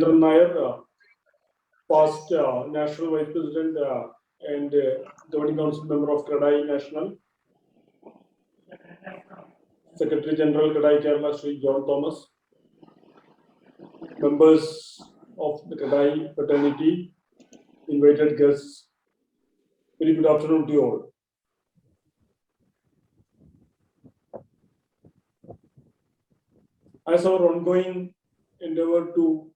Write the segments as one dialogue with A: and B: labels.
A: Nair, past National Vice President and Governing Council member of CREDAI National, Secretary General CREDAI Kerala, Sri John Thomas, members of the CREDAI fraternity, invited guests. Very good afternoon to you all. As our ongoing endeavor to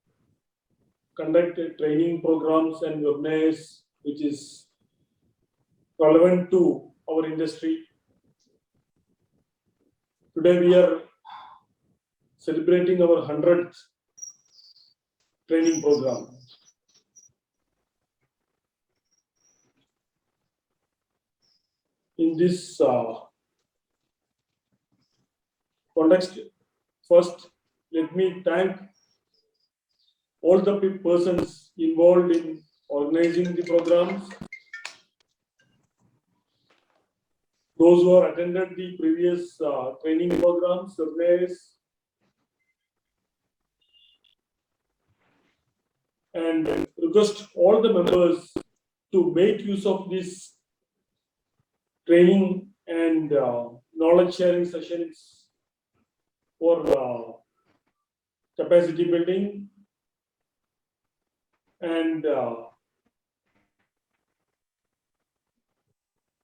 A: conduct training programs and webinars which is relevant to our industry, today we are celebrating our 100th training program. In this context, first, let me thank all the persons involved in organizing the programs, those who have attended the previous training programs, surveys, and request all the members to make use of this training and knowledge sharing sessions for capacity building and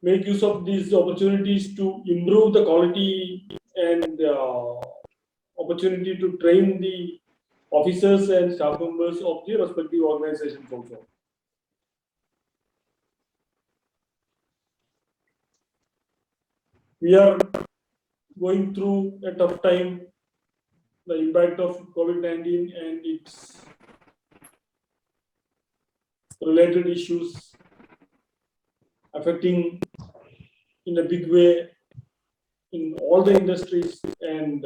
A: make use of these opportunities to improve the quality and opportunity to train the officers and staff members of the respective organizations also. We are going through a tough time, the impact of COVID-19 and its related issues affecting in a big way in all the industries, and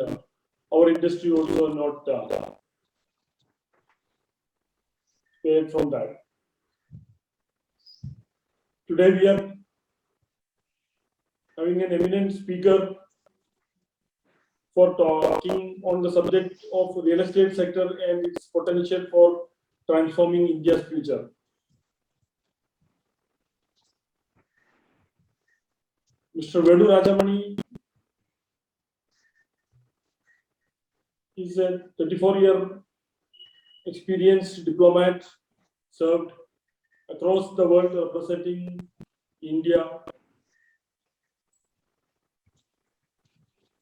A: our industry also not spared from that. Today we are having an eminent speaker for talking on the subject of real estate sector and its potential for transforming India's future. Mr.Venu Rajamony is a 34-year experienced diplomat, served across the world representing India,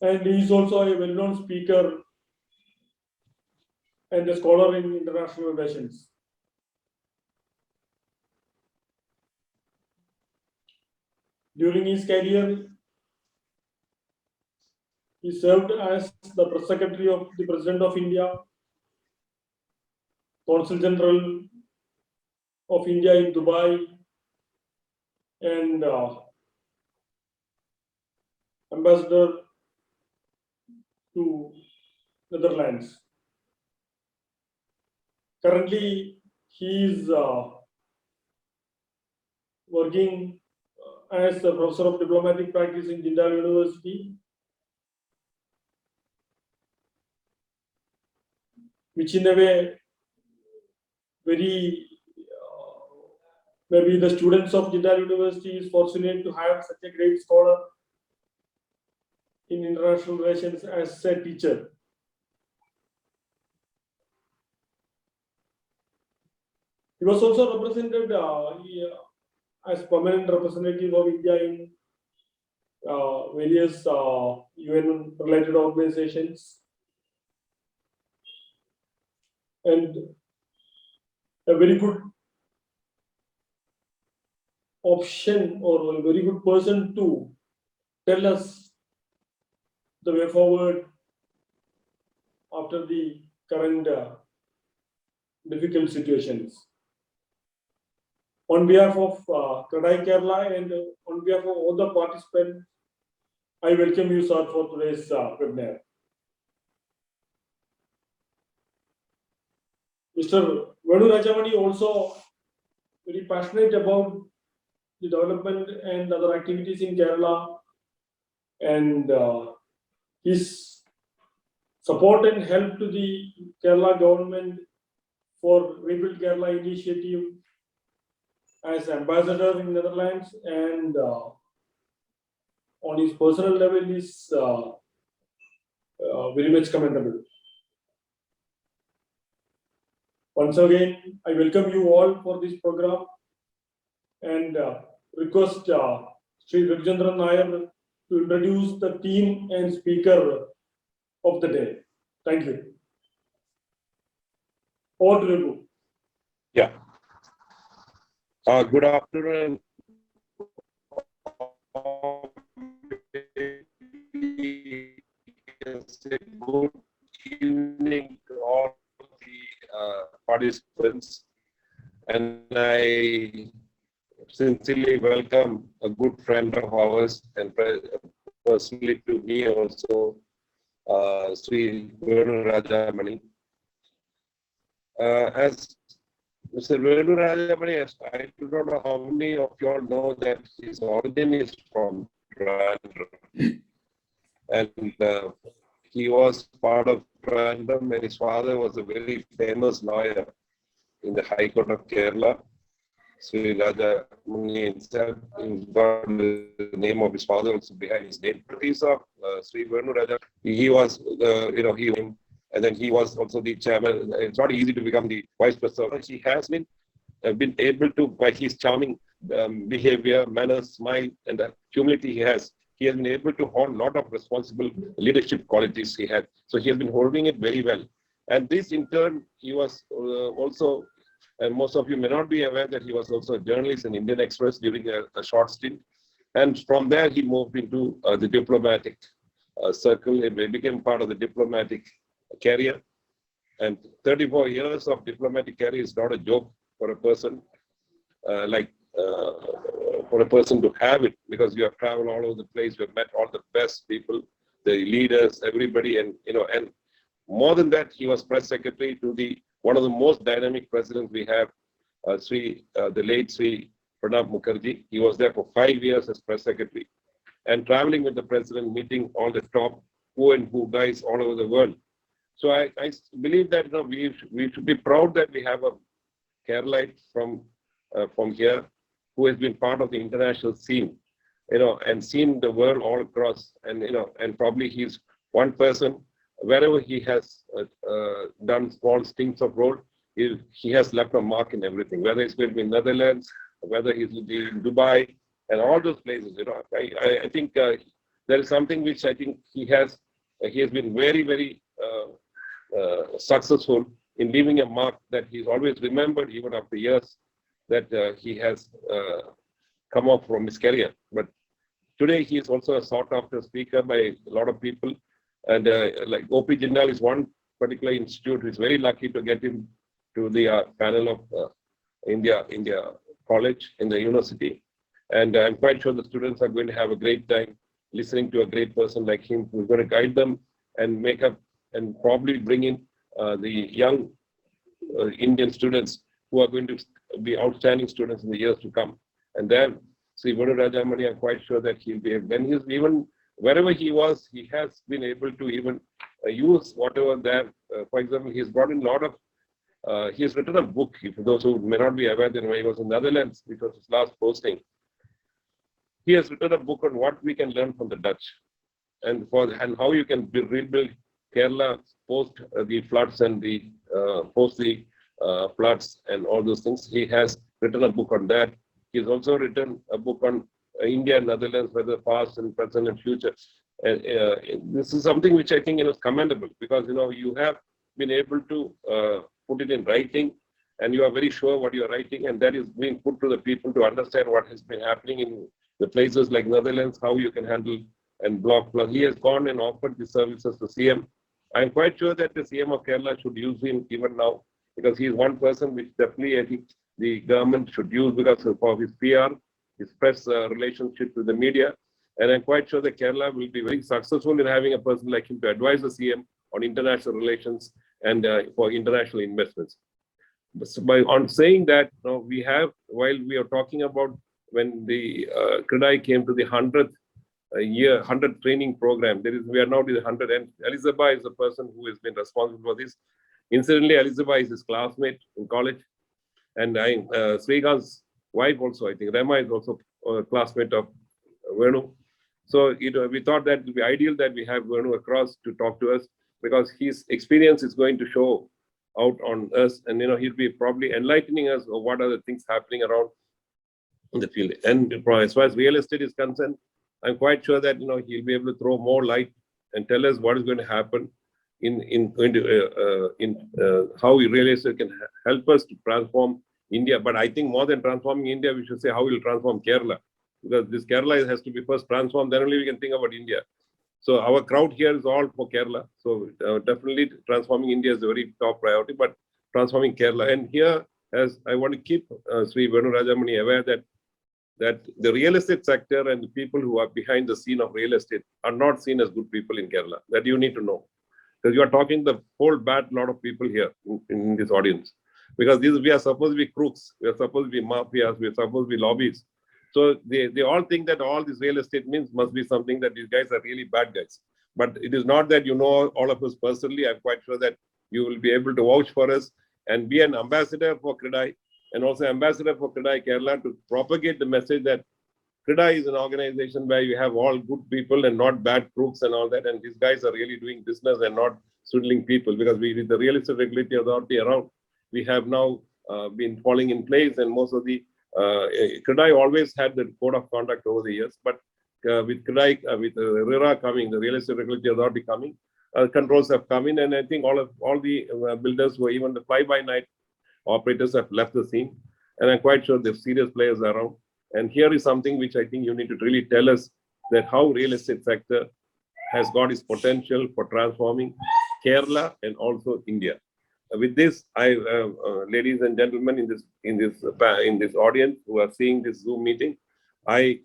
A: and he is also a well-known speaker and a scholar in international relations. During his career, he served as the Press Secretary of the President of India, Consul General of India in Dubai, and Ambassador to Netherlands. Currently, he is working as a professor of diplomatic practice in Jindal University, which in a way very maybe the students of Jindal University is fortunate to have such a great scholar in international relations as a teacher. He was also represented as permanent representative of India in various UN-related organizations, and a very good option or a very good person to tell us the way forward after the current difficult situations. On behalf of CREDAI Kerala and on behalf of all the participants, I welcome you, sir, for today's webinar. Mr. Venu Rajamony also very passionate about the development and other activities in Kerala, and his support and help to the Kerala government for Rebuild Kerala initiative as ambassador in Netherlands, and on his personal level is very much commendable. Once again, I welcome you all for this program and request Sri Rajendran Nair to introduce the theme and speaker of the day. Thank you. Over to you.
B: Yeah. Good afternoon. Good evening to all the participants, and I sincerely welcome a good friend of ours and personally to me also, Sri Venu Rajamony. As Mr. Venu Rajamony, I do not know how many of you all know that his origin is from Trivandrum. And he was part of Trivandrum, and his father was a very famous lawyer in the High Court of Kerala. Sri Rajamony himself, got the name of his father also behind his name. Piece of Sri Venu Raja, he was, and then he was also the chairman. It's not easy to become the vice president. He has been able to, by his charming behavior, manners, smile, and the humility he has been able to hold a lot of responsible leadership qualities he had. So he has been holding it very well. And this in turn, he was also, and most of you may not be aware that he was also a journalist in Indian Express during a short stint. And from there, he moved into the diplomatic circle and became part of the diplomatic career. And 34 years of diplomatic career is not a joke for a person for a person to have it, because you have traveled all over the place, you have met all the best people, the leaders, everybody, and and more than that, he was press secretary to one of the most dynamic presidents we have, the late Sri Pranab Mukherjee. He was there for 5 years as press secretary, and traveling with the president, meeting all the top who guys all over the world. So I believe that we should be proud that we have a Keralite from here who has been part of the international scene, and seen the world all across, and probably he's one person wherever he has done small stints of role, he has left a mark in everything, whether it's going to be Netherlands, whether he's in Dubai, and all those places. I think there is something which I think he has been very, very successful in leaving a mark that he's always remembered even after years that he has come off from his career. But today he is also a sought after speaker by a lot of people. And like O.P. Jindal is one particular institute who is very lucky to get him to the panel of India College in the university. And I'm quite sure the students are going to have a great time listening to a great person like him who's going to guide them and make up and probably bring in the young Indian students who are going to be outstanding students in the years to come. And then Sri Venu Rajamony, I'm quite sure that he'll be, when he's even, wherever he was, he has been able to even use whatever there. For example, he's brought in a lot of, he has written a book, for those who may not be aware, that when he was in the Netherlands, which was his last posting, he has written a book on what we can learn from the Dutch and how you can rebuild Kerala post the floods and the post the floods and all those things. He has written a book on that. He's also written a book on India and Netherlands, whether past and present and future. And this is something which I think is commendable, because you have been able to put it in writing, and you are very sure what you are writing, and that is being put to the people to understand what has been happening in the places like Netherlands, how you can handle and block. Plus, he has gone and offered the services to CM. I'm quite sure that the CM of Kerala should use him even now, because he is one person which definitely I think the government should use because of his PR, his press relationship with the media. And I'm quite sure that Kerala will be very successful in having a person like him to advise the CM on international relations and for international investments. So on saying that, we have, while we are talking about when the CREDAI came to the 100th year, 100th training program, we are now to the 100th, and Elizabeth is the person who has been responsible for this. Incidentally, Elizabeth is his classmate in college. And Srikant's wife also, I think, Rema is also a classmate of Venu. So, we thought that it would be ideal that we have Venu across to talk to us because his experience is going to show out on us. And, he'll be probably enlightening us of what are the things happening around in the field. And as far as real estate is concerned, I'm quite sure that, he'll be able to throw more light and tell us what is going to happen in how real estate can help us to transform India. But I think more than transforming India, we should say how we'll transform Kerala. Because this Kerala has to be first transformed, then only we can think about India. So our crowd here is all for Kerala. So definitely transforming India is a very top priority, but transforming Kerala. And here, as I want to keep Sri Venu Rajamony aware that the real estate sector and the people who are behind the scene of real estate are not seen as good people in Kerala. That you need to know. Because you are talking the whole bad lot of people here in this audience. Because we are supposed to be crooks, we are supposed to be mafias, we are supposed to be lobbies. So they all think that all this real estate means must be something that these guys are really bad guys. But it is not that all of us personally. I'm quite sure that you will be able to vouch for us and be an ambassador for CREDAI and also ambassador for CREDAI Kerala to propagate the message that CREDAI is an organization where you have all good people and not bad crooks and all that. And these guys are really doing business and not swindling people because with the Real Estate Regulatory Authority around, we have now been falling in place and most of the CREDAI always had the code of conduct over the years, but with CREDAI, with RERA coming, the Real Estate Regulatory Authority coming, controls have come in, and I think all the builders who even the fly-by-night operators have left the scene, and I'm quite sure there's serious players around. And here is something which I think you need to really tell us that how real estate sector has got its potential for transforming Kerala and also India. With this, ladies and gentlemen in this audience who are seeing this Zoom meeting, I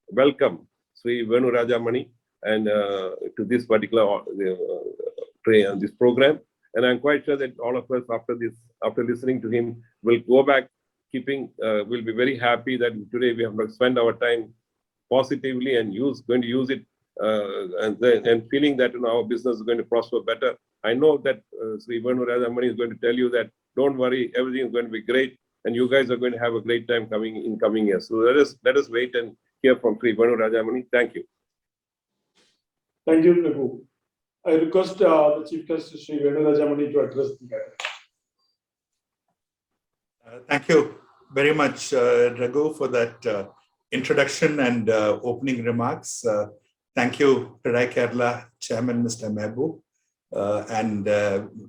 B: welcome Sri Venu Rajamony and to this particular this program. And I'm quite sure that all of us after listening to him will go back will be very happy that today we have spent our time positively and going to use it and feeling that our business is going to prosper better. I know that Sri Venu Rajamony is going to tell you that don't worry, everything is going to be great, and you guys are going to have a great time in coming years. So let us wait and hear from Sri Venu Rajamony. Thank you.
A: Thank you, Raghu. I request the Chief Guest Sri Venu Rajamony to address the matter.
C: Thank you very much, Raghu, for that introduction and opening remarks. Thank you, CREDAI Kerala Chairman, Mr. Mehboob. And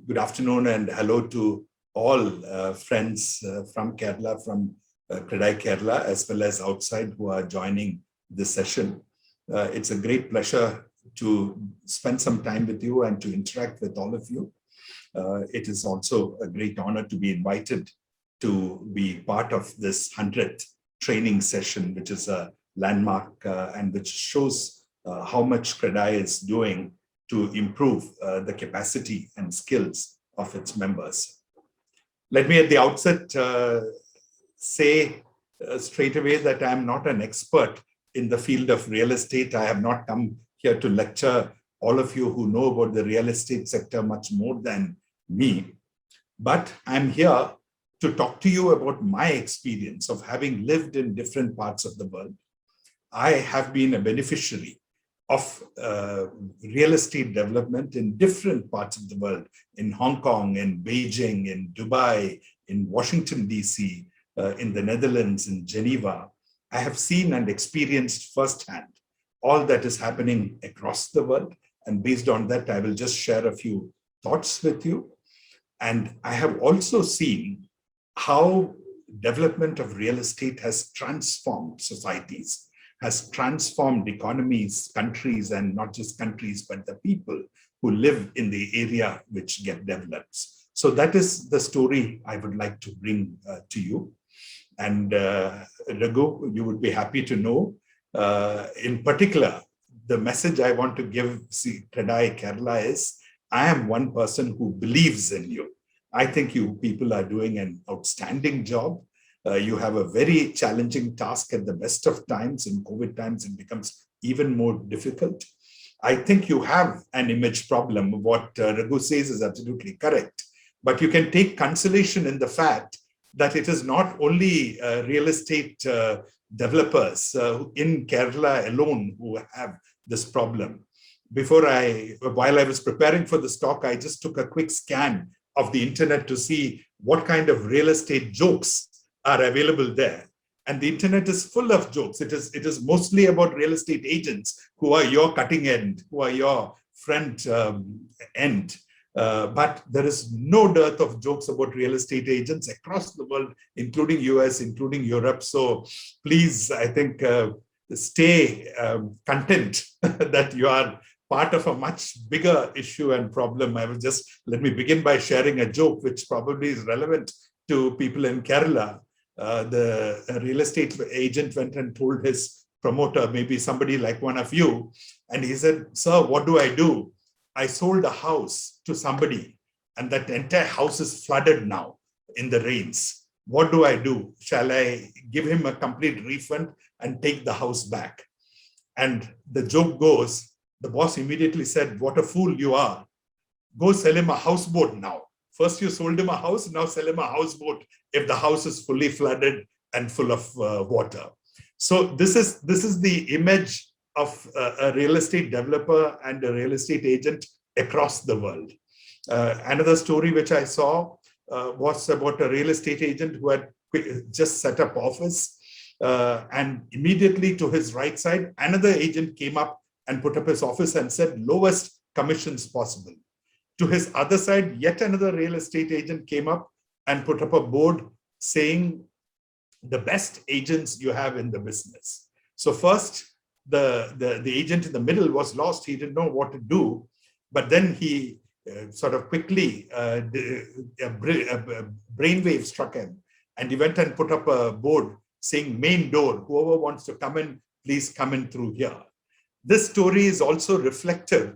C: good afternoon and hello to all friends from Kerala, from CREDAI Kerala, as well as outside who are joining this session. It's a great pleasure to spend some time with you and to interact with all of you. It is also a great honor to be invited to be part of this 100th training session, which is a landmark and which shows how much CREDAI is doing to improve the capacity and skills of its members. Let me at the outset say straight away that I am not an expert in the field of real estate. I have not come here to lecture all of you who know about the real estate sector much more than me, but I'm here to talk to you about my experience of having lived in different parts of the world. I have been a beneficiary of real estate development in different parts of the world, in Hong Kong, in Beijing, in Dubai, in Washington, DC, in the Netherlands, in Geneva. I have seen and experienced firsthand all that is happening across the world. And based on that, I will just share a few thoughts with you. And I have also seen how development of real estate has transformed societies, has transformed economies, countries, and not just countries, but the people who live in the area which get developed. So that is the story I would like to bring to you. And Raghu, you would be happy to know, in particular, the message I want to give CREDAI Kerala is, I am one person who believes in you. I think you people are doing an outstanding job. You have a very challenging task at the best of times. In COVID times, it becomes even more difficult. I think you have an image problem. What Raghu says is absolutely correct. But you can take consolation in the fact that it is not only real estate developers in Kerala alone who have this problem. While I was preparing for this talk, I just took a quick scan of the internet to see what kind of real estate jokes are available there. And the internet is full of jokes. It is mostly about real estate agents who are your cutting end, who are your front end. But there is no dearth of jokes about real estate agents across the world, including US, including Europe. So please, I think, stay content that you are part of a much bigger issue and problem. Let me begin by sharing a joke, which probably is relevant to people in Kerala. The real estate agent went and told his promoter, maybe somebody like one of you, and he said, "Sir, what do I do? I sold a house to somebody and that entire house is flooded now in the rains. What do I do? Shall I give him a complete refund and take the house back?" And the joke goes, the boss immediately said, "What a fool you are. Go sell him a houseboat now. First you sold him a house, now sell him a houseboat if the house is fully flooded and full of water." So this is the image of a real estate developer and a real estate agent across the world. Another story which I saw was about a real estate agent who had just set up office, and immediately to his right side, another agent came up and put up his office and said, "Lowest commissions possible." To his other side, yet another real estate agent came up and put up a board saying, "The best agents you have in the business." So first, the agent in the middle was lost. He didn't know what to do. But then he sort of quickly, a brainwave struck him. And he went and put up a board saying, "Main door, whoever wants to come in, please come in through here." This story is also reflective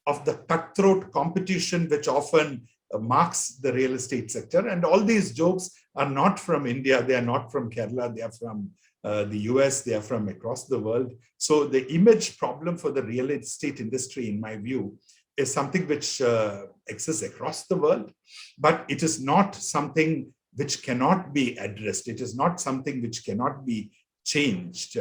C: of the cutthroat competition which often marks the real estate sector. And all these jokes are not from India. They are not from Kerala. They are from the US. They are from across the world. So the image problem for the real estate industry, in my view, is something which exists across the world, but it is not something which cannot be addressed. It is not something which cannot be changed.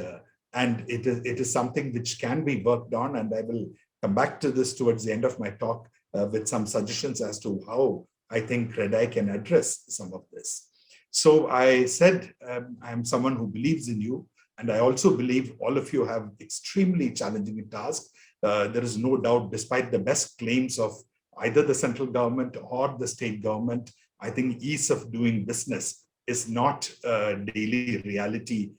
C: And it is something which can be worked on. And I will come back to this towards the end of my talk with some suggestions as to how I think CREDAI can address some of this. So I said, I'm someone who believes in you. And I also believe all of you have extremely challenging tasks. There is no doubt, despite the best claims of either the central government or the state government, I think ease of doing business is not a daily reality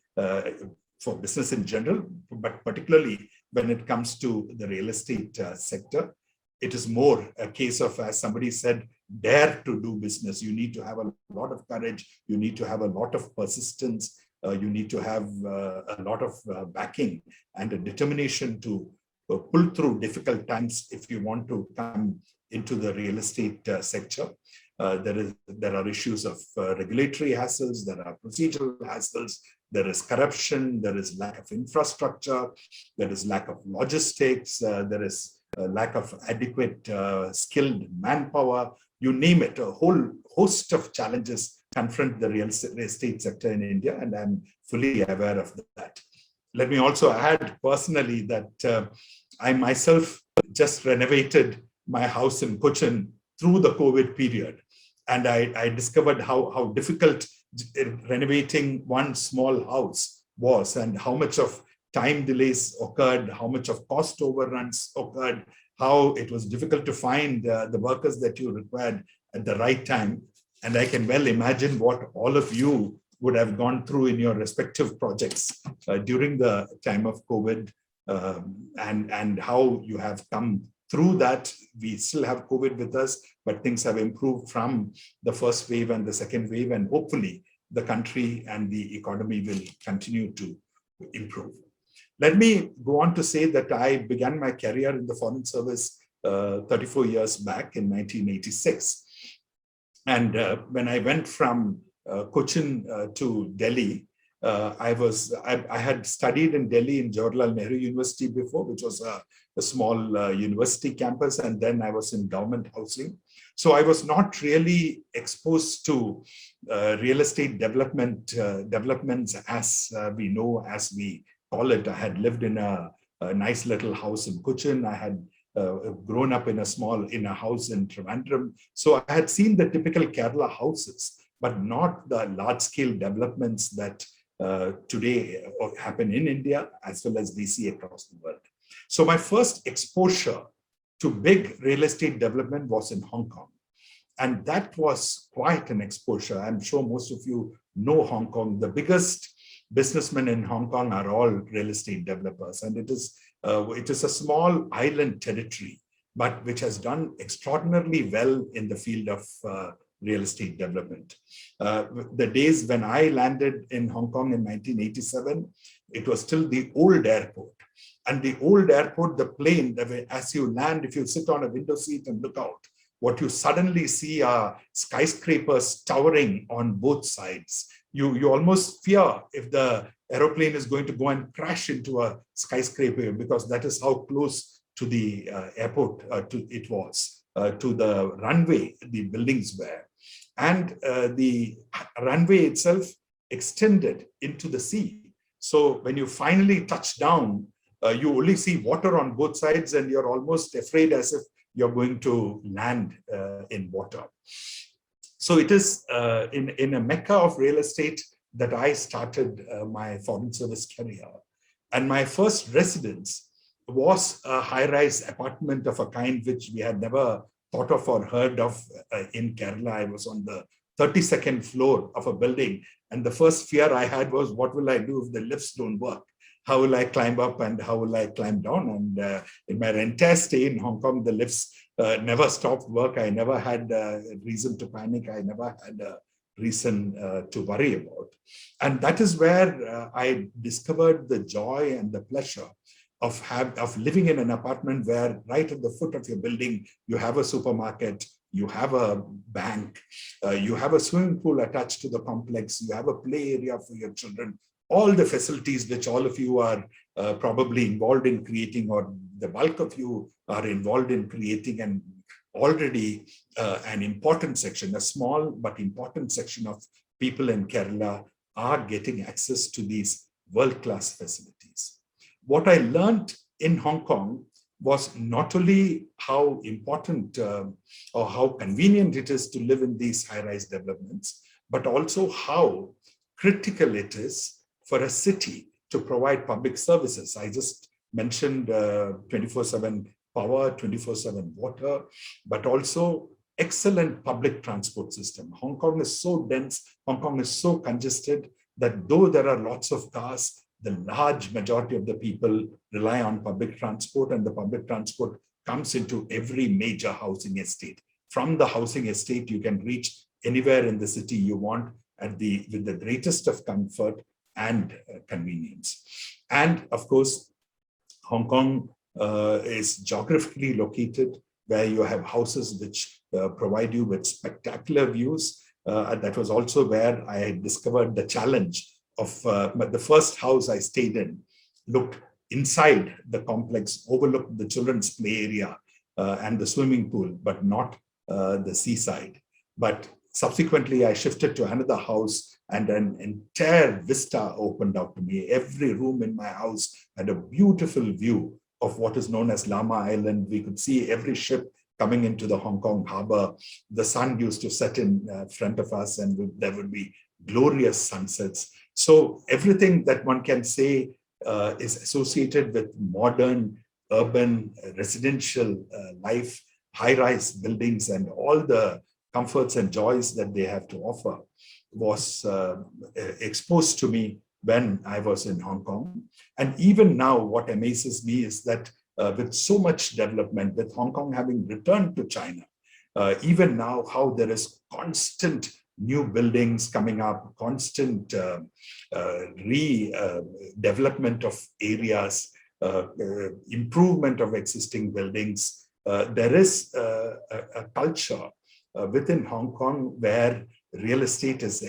C: for business in general, but particularly when it comes to the real estate sector. It is more a case of, as somebody said, dare to do business. You need to have a lot of courage. You need to have a lot of persistence. You need to have a lot of backing and a determination to pull through difficult times if you want to come into the real estate sector. There are issues of regulatory hassles, there are procedural hassles, there is corruption, there is lack of infrastructure, there is lack of logistics, there is a lack of adequate skilled manpower. You name it, a whole host of challenges confront the real estate sector in India, and I'm fully aware of that. Let me also add personally that I myself just renovated my house in Cochin through the COVID period. And I discovered how difficult renovating one small house was, and how much of time delays occurred, how much of cost overruns occurred, how it was difficult to find the workers that you required at the right time. And I can well imagine what all of you would have gone through in your respective projects during the time of COVID, and how you have come through that. We still have COVID with us, but things have improved from the first wave and the second wave, and hopefully the country and the economy will continue to improve. Let me go on to say that I began my career in the Foreign Service 34 years back in 1986. And when I went from Cochin to Delhi, I had studied in Delhi in Jawaharlal Nehru University before, which was a small university campus, and then I was in government housing. So I was not really exposed to real estate developments as we know, as we call it. I had lived in a nice little house in Cochin. I had grown up in a house in Trivandrum. So I had seen the typical Kerala houses, but not the large-scale developments that today happen in India as well as we see across the world. So my first exposure to big real estate development was in Hong Kong. And that was quite an exposure. I'm sure most of you know Hong Kong. The biggest businessmen in Hong Kong are all real estate developers. And it is a small island territory, but which has done extraordinarily well in the field of real estate development. The days when I landed in Hong Kong in 1987, it was still the old airport. And the old airport, the plane, as you land, if you sit on a window seat and look out, what you suddenly see are skyscrapers towering on both sides. You almost fear if the aeroplane is going to go and crash into a skyscraper, because that is how close to the airport it was, to the runway the buildings were. And the runway itself extended into the sea. So when you finally touch down, you only see water on both sides, and you're almost afraid as if you're going to land in water. So it is in a mecca of real estate that I started my foreign service career. And my first residence was a high-rise apartment of a kind which we had never thought of or heard of in Kerala. I was on the 32nd floor of a building. And the first fear I had was, what will I do if the lifts don't work? How will I climb up and how will I climb down? And in my entire stay in Hong Kong, the lifts never stopped work. I never had a reason to panic. I never had a reason to worry about. And that is where I discovered the joy and the pleasure of living in an apartment where right at the foot of your building, you have a supermarket, you have a bank, you have a swimming pool attached to the complex, you have a play area for your children, all the facilities which all of you are probably involved in creating, or the bulk of you are involved in creating, and already an important section, a small but important section of people in Kerala are getting access to these world-class facilities. What I learned in Hong Kong was not only how important or how convenient it is to live in these high-rise developments, but also how critical it is for a city to provide public services. I just mentioned 24/7 power, 24/7 water, but also excellent public transport system. Hong Kong is so dense, Hong Kong is so congested that though there are lots of cars, the large majority of the people rely on public transport, and the public transport comes into every major housing estate. From the housing estate, you can reach anywhere in the city you want with the greatest of comfort and convenience. And of course, Hong Kong is geographically located where you have houses which provide you with spectacular views. That was also where I discovered the challenge of the first house I stayed in looked inside the complex, overlooked the children's play area and the swimming pool, but not the seaside. But subsequently, I shifted to another house and an entire vista opened out to me. Every room in my house had a beautiful view of what is known as Lama Island. We could see every ship coming into the Hong Kong harbor. The sun used to set in front of us, and there would be glorious sunsets. So everything that one can say is associated with modern, urban, residential life, high-rise buildings, and all the comforts and joys that they have to offer was exposed to me when I was in Hong Kong. And even now, what amazes me is that with so much development, with Hong Kong having returned to China, even now how there is constant new buildings coming up, constant redevelopment of areas, improvement of existing buildings. There is a culture within Hong Kong where real estate is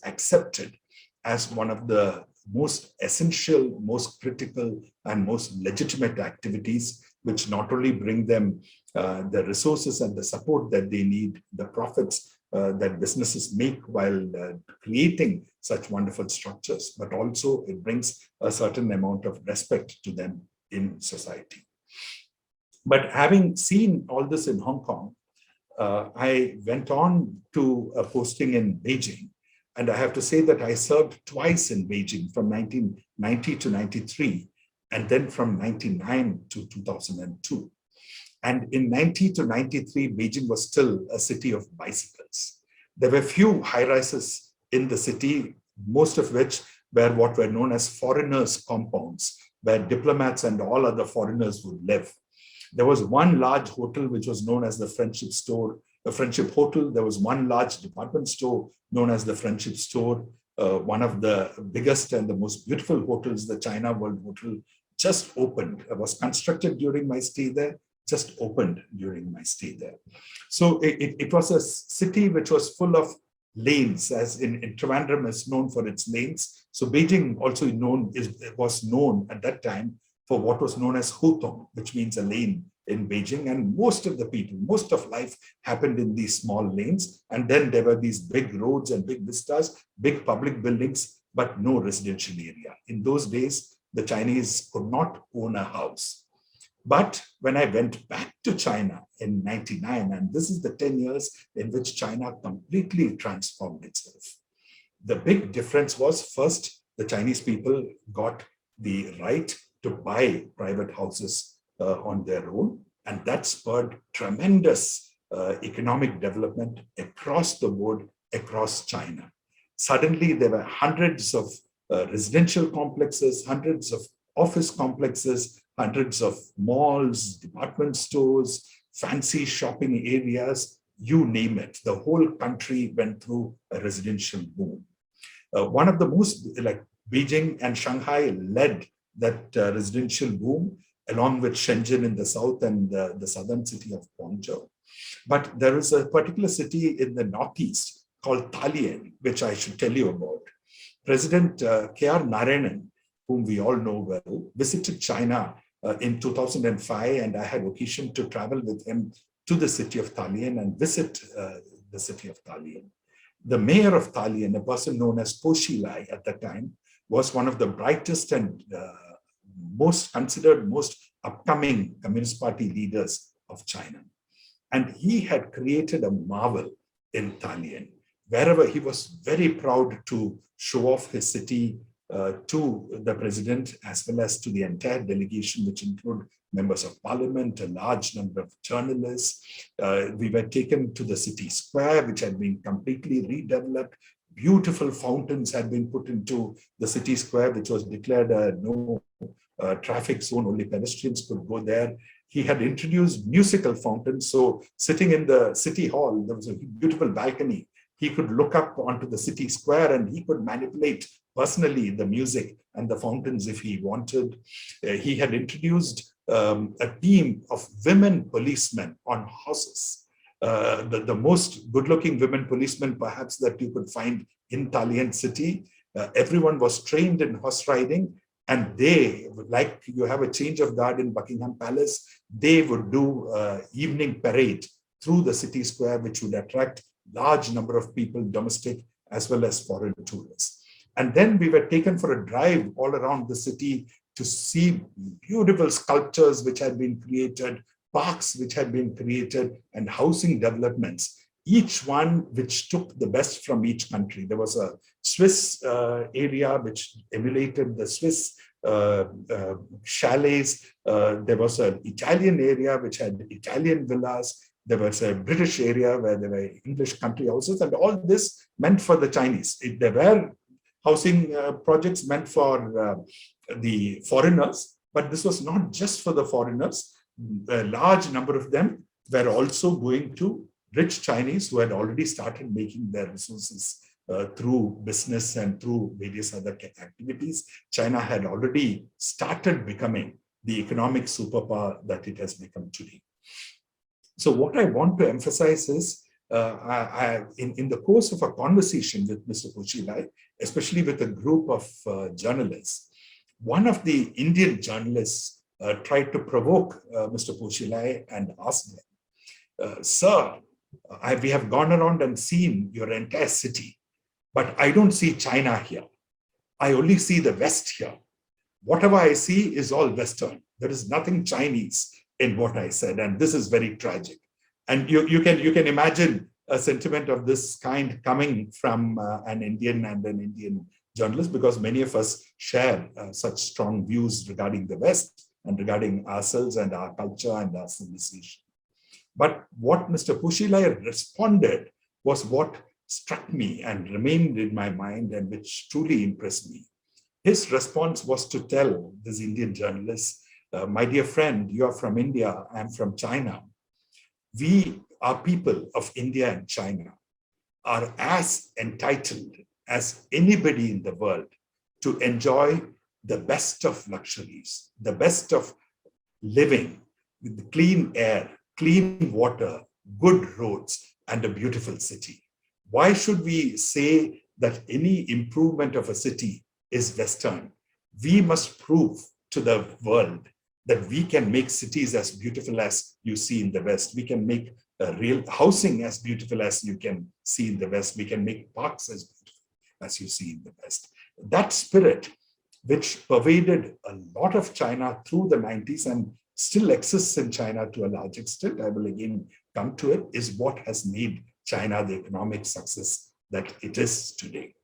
C: accepted as one of the most essential, most critical, and most legitimate activities, which not only bring them the resources and the support that they need, the profits that businesses make while creating such wonderful structures, but also it brings a certain amount of respect to them in society. But having seen all this in Hong Kong, I went on to a posting in Beijing. And I have to say that I served twice in Beijing from 1990 to 93, and then from 99 to 2002. And in 90 to 93, Beijing was still a city of bicycles. There were few high-rises in the city, most of which were what were known as foreigners' compounds, where diplomats and all other foreigners would live. There was one large hotel which was known as the Friendship Store, the Friendship Hotel. There was one large department store known as the Friendship Store. One of the biggest and the most beautiful hotels, the China World Hotel, just opened. It was constructed during my stay there, just opened during my stay there. So it was a city which was full of lanes, as in Trivandrum is known for its lanes. So Beijing also was known at that time for what was known as hutong, which means a lane in Beijing. And most of the people, most of life happened in these small lanes. And then there were these big roads and big vistas, big public buildings, but no residential area. In those days, the Chinese could not own a house. But when I went back to China in 99, and this is the 10 years in which China completely transformed itself. The big difference was, first, the Chinese people got the right to buy private houses on their own. And that spurred tremendous economic development across the board, across China. Suddenly, there were hundreds of residential complexes, hundreds of office complexes, hundreds of malls, department stores, fancy shopping areas, you name it. The whole country went through a residential boom. One of the most, like Beijing and Shanghai led that residential boom, along with Shenzhen in the south and the southern city of Guangzhou. But there is a particular city in the northeast called Dalian, which I should tell you about. President K.R. Narayanan, whom we all know well, visited China in 2005, and I had occasion to travel with him to the city of Dalian and visit the city of Dalian. The mayor of Dalian, a person known as Po Xilai at that time, was one of the brightest and most considered, most upcoming Communist Party leaders of China. And he had created a marvel in Dalian. Wherever he was very proud to show off his city to the president, as well as to the entire delegation, which include members of parliament, a large number of journalists. We were taken to the city square, which had been completely redeveloped. Beautiful fountains had been put into the city square, which was declared a no traffic zone, only pedestrians could go there. He had introduced musical fountains. So sitting in the city hall, there was a beautiful balcony. He could look up onto the city square and he could manipulate personally the music and the fountains if he wanted. He had introduced a team of women policemen on horses. The most good-looking women policemen perhaps that you could find in Dalian city. Everyone was trained in horse riding, and they, like you have a change of guard in Buckingham Palace, they would do evening parade through the city square, which would attract large number of people, domestic as well as foreign tourists. And then we were taken for a drive all around the city to see beautiful sculptures which had been created, parks which had been created, and housing developments, each one which took the best from each country. There was a Swiss area which emulated the Swiss chalets. There was an Italian area which had Italian villas. There was a British area where there were English country houses, and all this meant for the Chinese. There were housing projects meant for the foreigners, but this was not just for the foreigners. A large number of them were also going to rich Chinese who had already started making their resources through business and through various other activities. China had already started becoming the economic superpower that it has become today. So what I want to emphasize is in the course of a conversation with Mr. Puchilai, especially with a group of journalists, one of the Indian journalists tried to provoke Mr. Puchilai and asked them, sir, we have gone around and seen your entire city, but I don't see China here. I only see the West here. Whatever I see is all Western. There is nothing Chinese in what I said, and this is very tragic. And you can imagine a sentiment of this kind coming from an Indian and an Indian journalist, because many of us share such strong views regarding the West and regarding ourselves and our culture and our civilization. But what Mr. Puchilai responded was what struck me and remained in my mind and which truly impressed me. His response was to tell this Indian journalist, my dear friend, you are from India, I'm from China. We are people of India and China are as entitled as anybody in the world to enjoy the best of luxuries, the best of living with clean air, clean water, good roads, and a beautiful city. Why should we say that any improvement of a city is Western? We must prove to the world that we can make cities as beautiful as you see in the West. We can make real housing as beautiful as you can see in the West. We can make parks as beautiful as you see in the West. That spirit, which pervaded a lot of China through the 90s and still exists in China to a large extent, I will again come to it, is what has made China the economic success that it is today.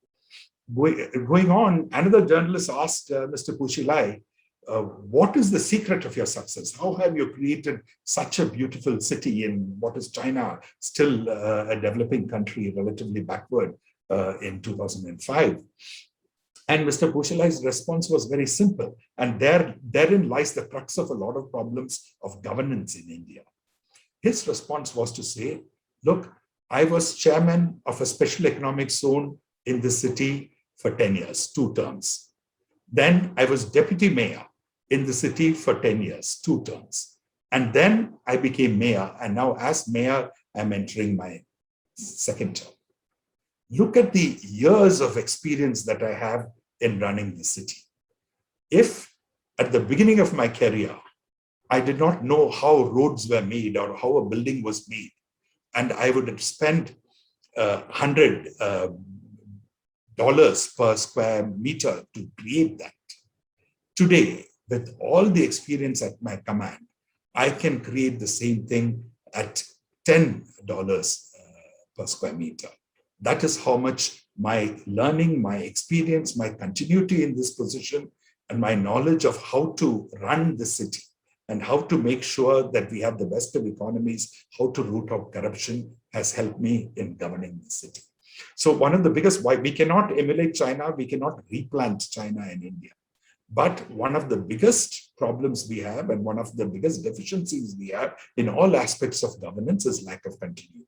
C: Going on, another journalist asked Mr. Puchilai, what is the secret of your success? How have you created such a beautiful city in what is China, still a developing country, relatively backward in 2005? And Mr. Puchilai's response was very simple. And therein lies the crux of a lot of problems of governance in India. His response was to say, look, I was chairman of a special economic zone in the city for 10 years, 2 terms. Then I was deputy mayor in the city for 10 years, 2 terms. And then I became mayor. And now as mayor, I'm entering my 2nd term. Look at the years of experience that I have in running the city. If at the beginning of my career, I did not know how roads were made or how a building was made, and I would have spent $100 per square meter to create that. Today, with all the experience at my command, I can create the same thing at $10 per square meter. That is how much my learning, my experience, my continuity in this position, and my knowledge of how to run the city and how to make sure that we have the best of economies, how to root out corruption, has helped me in governing the city. So one of the biggest, why we cannot emulate China, we cannot replant China in India. But one of the biggest problems we have and one of the biggest deficiencies we have in all aspects of governance is lack of continuity.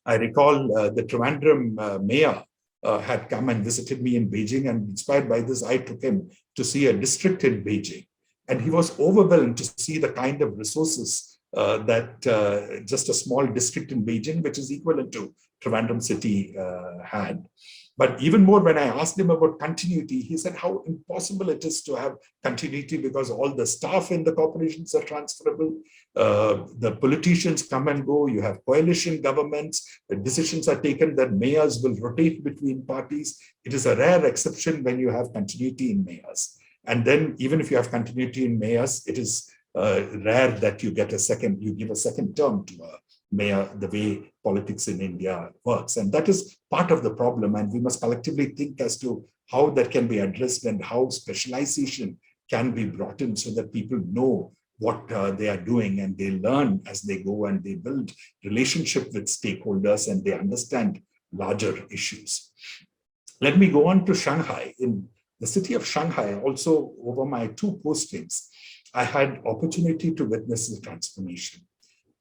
C: I recall the Trivandrum mayor had come and visited me in Beijing, and inspired by this, I took him to see a district in Beijing. And he was overwhelmed to see the kind of resources that just a small district in Beijing, which is equivalent to Trivandrum city, had. But even more, when I asked him about continuity, he said how impossible it is to have continuity because all the staff in the corporations are transferable. The politicians come and go. You have coalition governments. The decisions are taken that mayors will rotate between parties. It is a rare exception when you have continuity in mayors. And then even if you have continuity in mayors, it is rare that you give a second term to a mayor, the way politics in India works. And that is part of the problem. And we must collectively think as to how that can be addressed and how specialization can be brought in so that people know what they are doing and they learn as they go and they build relationship with stakeholders and they understand larger issues. Let me go on to Shanghai. In the city of Shanghai, also over my 2 postings, I had opportunity to witness the transformation.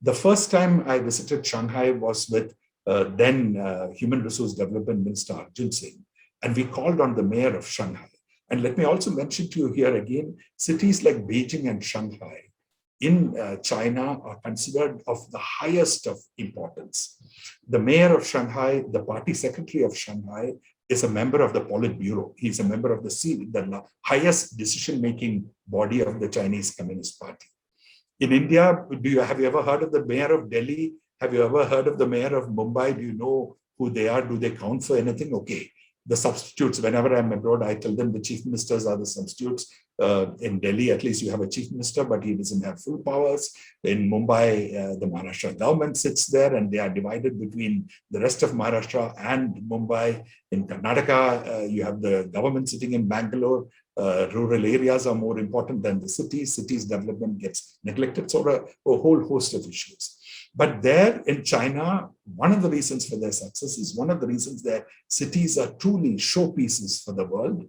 C: The first time I visited Shanghai was with then Human Resource Development Minister Arjun Singh, and we called on the mayor of Shanghai. And let me also mention to you here again, cities like Beijing and Shanghai, in China are considered of the highest of importance. The mayor of Shanghai, the party secretary of Shanghai, is a member of the Politburo. He's a member of the highest decision-making body of the Chinese Communist Party. In India, have you ever heard of the mayor of Delhi? Have you ever heard of the mayor of Mumbai? Do you know who they are? Do they count for anything? Okay. The substitutes, whenever I'm abroad, I tell them the chief ministers are the substitutes. In Delhi, at least you have a chief minister, but he doesn't have full powers. In Mumbai, the Maharashtra government sits there and they are divided between the rest of Maharashtra and Mumbai. In Karnataka, you have the government sitting in Bangalore. Rural areas are more important than the cities. Cities development gets neglected. So a whole host of issues. But there in China, one of the reasons for their success is one of the reasons their cities are truly showpieces for the world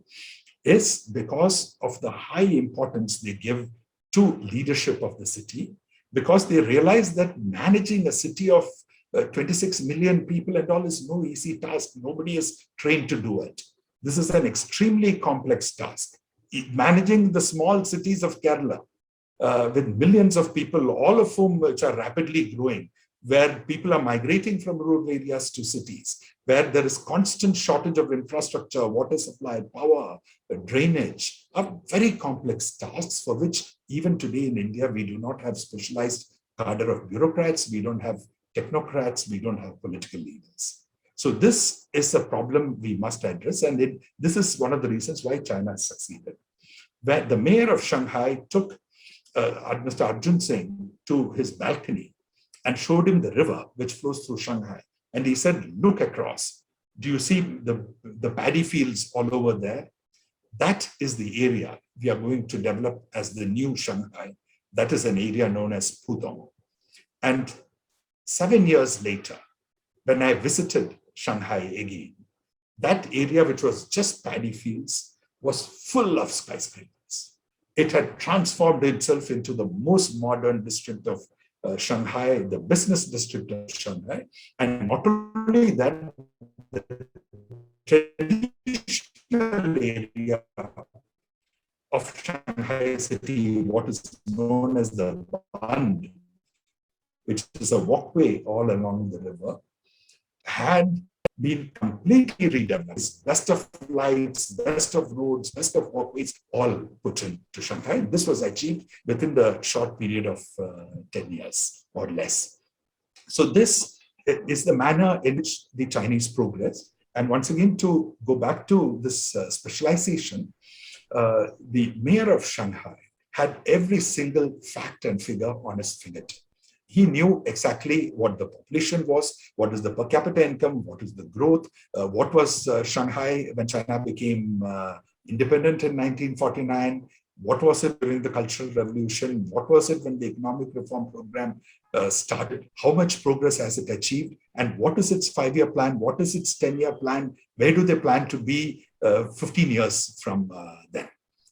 C: is because of the high importance they give to leadership of the city, because they realize that managing a city of 26 million people and all is no easy task. Nobody is trained to do it. This is an extremely complex task. Managing the small cities of Kerala, with millions of people, all of whom which are rapidly growing, where people are migrating from rural areas to cities, where there is constant shortage of infrastructure, water supply, power, drainage, are very complex tasks for which even today in India, we do not have specialized cadre of bureaucrats, we don't have technocrats, we don't have political leaders. So this is a problem we must address, and this is one of the reasons why China has succeeded. Where the mayor of Shanghai took Mr. Arjun Singh to his balcony and showed him the river which flows through Shanghai. And he said, look across. Do you see the paddy fields all over there? That is the area we are going to develop as the new Shanghai. That is an area known as Pudong. And 7 years later, when I visited Shanghai again, that area which was just paddy fields was full of skyscrapers. It had transformed itself into the most modern district of Shanghai, the business district of Shanghai. And not only that, the traditional area of Shanghai city, what is known as the Bund, which is a walkway all along the river, had been completely redeveloped. Best of lights, best of roads, best of walkways, all put into Shanghai. This was achieved within the short period of 10 years or less. So this is the manner in which the Chinese progressed. And once again, to go back to this specialization, the mayor of Shanghai had every single fact and figure on his fingertip. He knew exactly what the population was, what is the per capita income, what is the growth, what was Shanghai when China became independent in 1949, what was it during the Cultural Revolution, what was it when the economic reform program started, how much progress has it achieved, and what is its 5-year plan, what is its 10-year plan, where do they plan to be 15 years from then.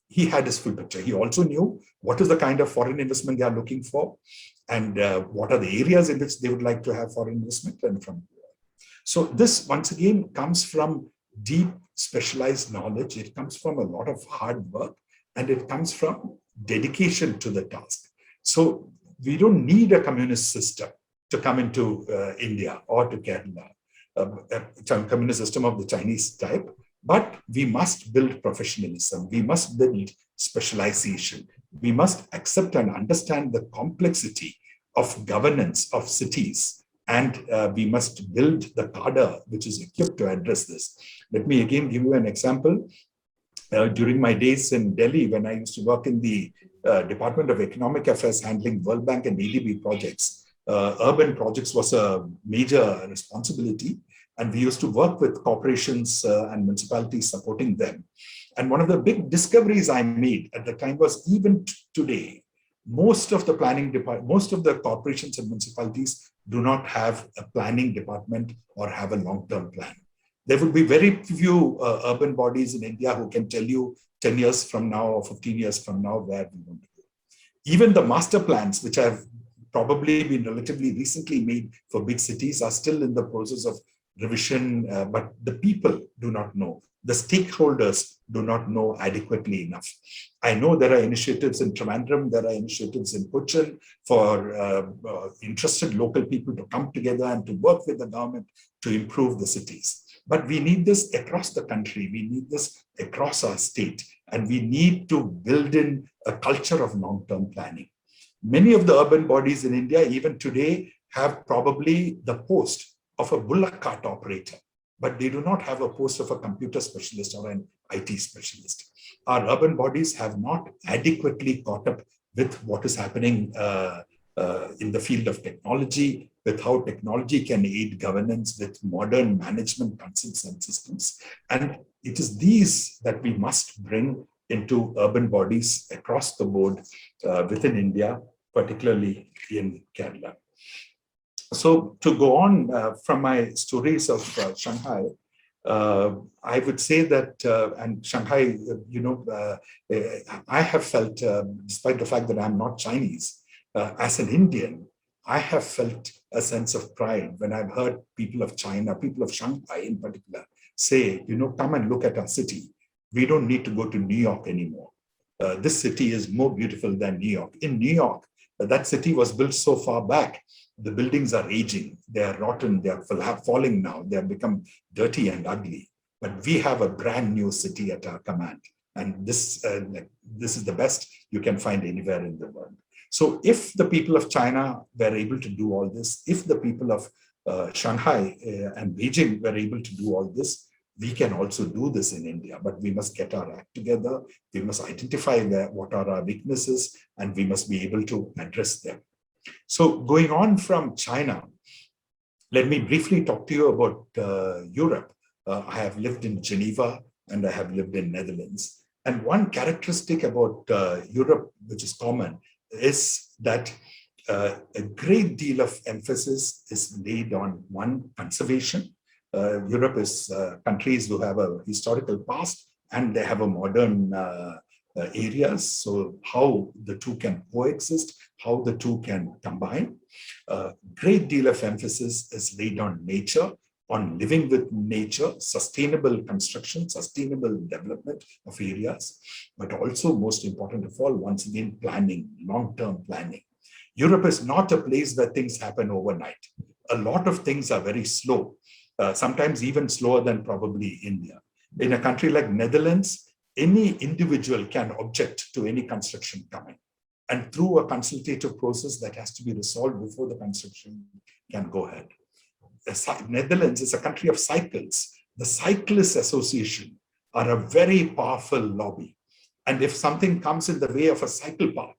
C: He had his full picture. He also knew what is the kind of foreign investment they are looking for, and what are the areas in which they would like to have foreign investment and from where. So this, once again, comes from deep specialized knowledge. It comes from a lot of hard work, and it comes from dedication to the task. So we don't need a communist system to come into India or to Kerala, a communist system of the Chinese type, but we must build professionalism. We must build specialization. We must accept and understand the complexity of governance of cities, and we must build the cadre which is equipped to address this. Let me again give you an example. During my days in Delhi, when I used to work in the Department of Economic Affairs handling World Bank and ADB projects, urban projects was a major responsibility, and we used to work with corporations and municipalities supporting them. And one of the big discoveries I made at the time was, even today, most of the planning department, most of the corporations and municipalities do not have a planning department or have a long-term plan. There would be very few urban bodies in India who can tell you 10 years from now or 15 years from now where we want to go. Even the master plans, which have probably been relatively recently made for big cities, are still in the process of revision, but the people do not know. The stakeholders do not know adequately enough. I know there are initiatives in Trivandrum, there are initiatives in Cochin for interested local people to come together and to work with the government to improve the cities. But we need this across the country, we need this across our state, and we need to build in a culture of long-term planning. Many of the urban bodies in India, even today, have probably the post of a bullock cart operator, but they do not have a post of a computer specialist or an IT specialist. Our urban bodies have not adequately caught up with what is happening in the field of technology, with how technology can aid governance, with modern management concepts and systems. And it is these that we must bring into urban bodies across the board within India, particularly in Kerala. So to go on from my stories of Shanghai, I would say that, and Shanghai, I have felt, despite the fact that I'm not Chinese, as an Indian, I have felt a sense of pride when I've heard people of China, people of Shanghai in particular, say, come and look at our city. We don't need to go to New York anymore. This city is more beautiful than New York. In New York, that city was built so far back. The buildings are aging, they are rotten, they are falling now, they have become dirty and ugly. But we have a brand new city at our command. And this is the best you can find anywhere in the world. So if the people of China were able to do all this, if the people of Shanghai and Beijing were able to do all this, we can also do this in India, but we must get our act together. We must identify what are our weaknesses, and we must be able to address them. So going on from China, let me briefly talk to you about Europe. I have lived in Geneva and I have lived in Netherlands. And one characteristic about Europe, which is common, is that a great deal of emphasis is laid on one, conservation. Europe is countries who have a historical past and they have a modern areas. So how the two can coexist, how the two can combine. Great deal of emphasis is laid on nature, on living with nature, sustainable construction, sustainable development of areas, but also most important of all, once again, planning, long-term planning. Europe is not a place where things happen overnight. A lot of things are very slow, sometimes even slower than probably India. In a country like Netherlands, any individual can object to any construction coming. And through a consultative process that has to be resolved before the construction can go ahead. The Netherlands is a country of cycles. The Cyclists Association are a very powerful lobby. And if something comes in the way of a cycle path,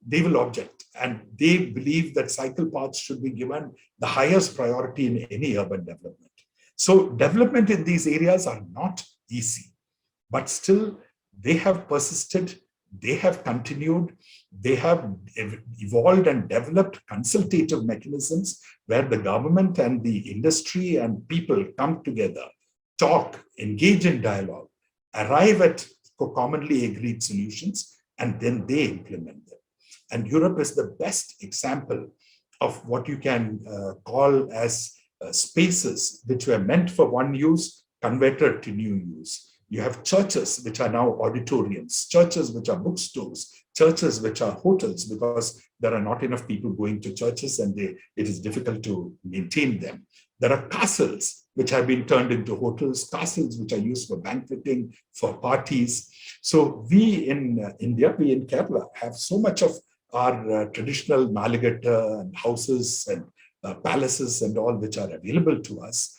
C: they will object. And they believe that cycle paths should be given the highest priority in any urban development. So development in these areas are not easy, but still they have persisted, they have continued, they have evolved and developed consultative mechanisms where the government and the industry and people come together, talk, engage in dialogue, arrive at commonly agreed solutions, and then they implement them. And Europe is the best example of what you can call as spaces which were meant for one use, converted to new use. You have churches which are now auditoriums, churches which are bookstores, churches which are hotels, because there are not enough people going to churches and it is difficult to maintain them. There are castles which have been turned into hotels, castles which are used for banqueting, for parties. So we in India, we in Kerala have so much of our traditional Maligata and houses and palaces and all which are available to us,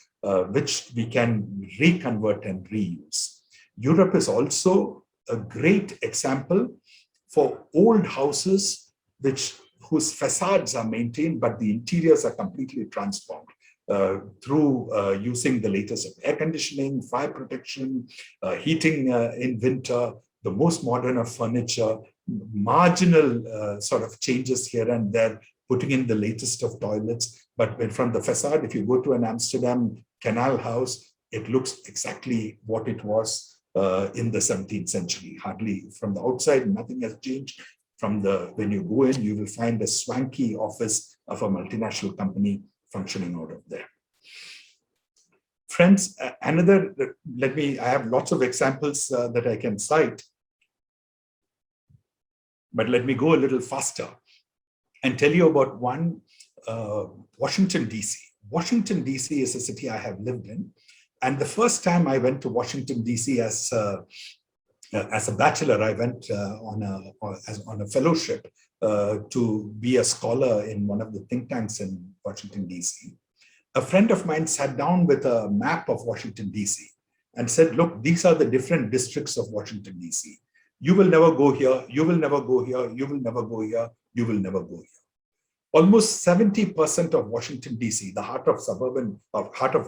C: which we can reconvert and reuse. Europe is also a great example for old houses whose facades are maintained, but the interiors are completely transformed through using the latest of air conditioning, fire protection, heating in winter, the most modern of furniture, marginal sort of changes here and there, putting in the latest of toilets. But from the facade, if you go to an Amsterdam canal house, it looks exactly what it was in the 17th century. Hardly from the outside, nothing has changed. When you go in, you will find a swanky office of a multinational company functioning out of there. Friends, I have lots of examples that I can cite, but let me go a little faster and tell you about one, Washington, D.C. Washington, D.C. is a city I have lived in. And the first time I went to Washington, D.C. as a bachelor, I went on a fellowship to be a scholar in one of the think tanks in Washington, D.C. A friend of mine sat down with a map of Washington, D.C. and said, look, these are the different districts of Washington, D.C. You will never go here, you will never go here, you will never go here, you will never go here. Almost 70% of Washington, D.C., the heart of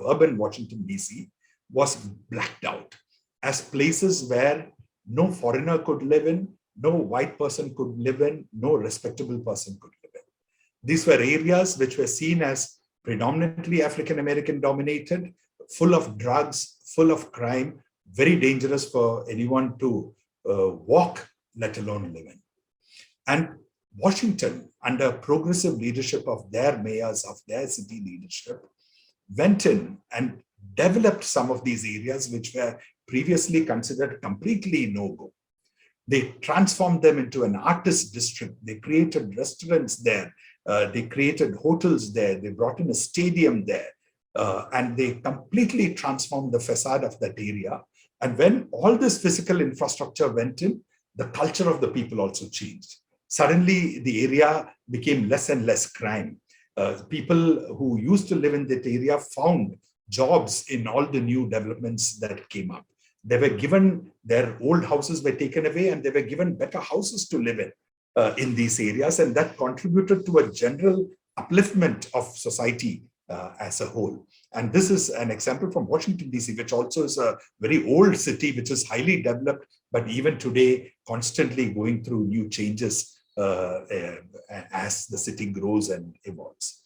C: urban Washington, D.C., was blacked out as places where no foreigner could live in, no white person could live in, no respectable person could live in. These were areas which were seen as predominantly African-American dominated, full of drugs, full of crime, very dangerous for anyone to walk, let alone live in. And Washington, under progressive leadership of their mayors, of their city leadership, went in and developed some of these areas which were previously considered completely no-go. They transformed them into an artist district. They created restaurants there. They created hotels there. They brought in a stadium there. And they completely transformed the facade of that area. And when all this physical infrastructure went in, the culture of the people also changed. Suddenly, the area became less and less crime. People who used to live in that area found jobs in all the new developments that came up. They were given, their old houses were taken away and they were given better houses to live in these areas. And that contributed to a general upliftment of society as a whole. And this is an example from Washington, D.C., which also is a very old city, which is highly developed, but even today, constantly going through new changes as the city grows and evolves.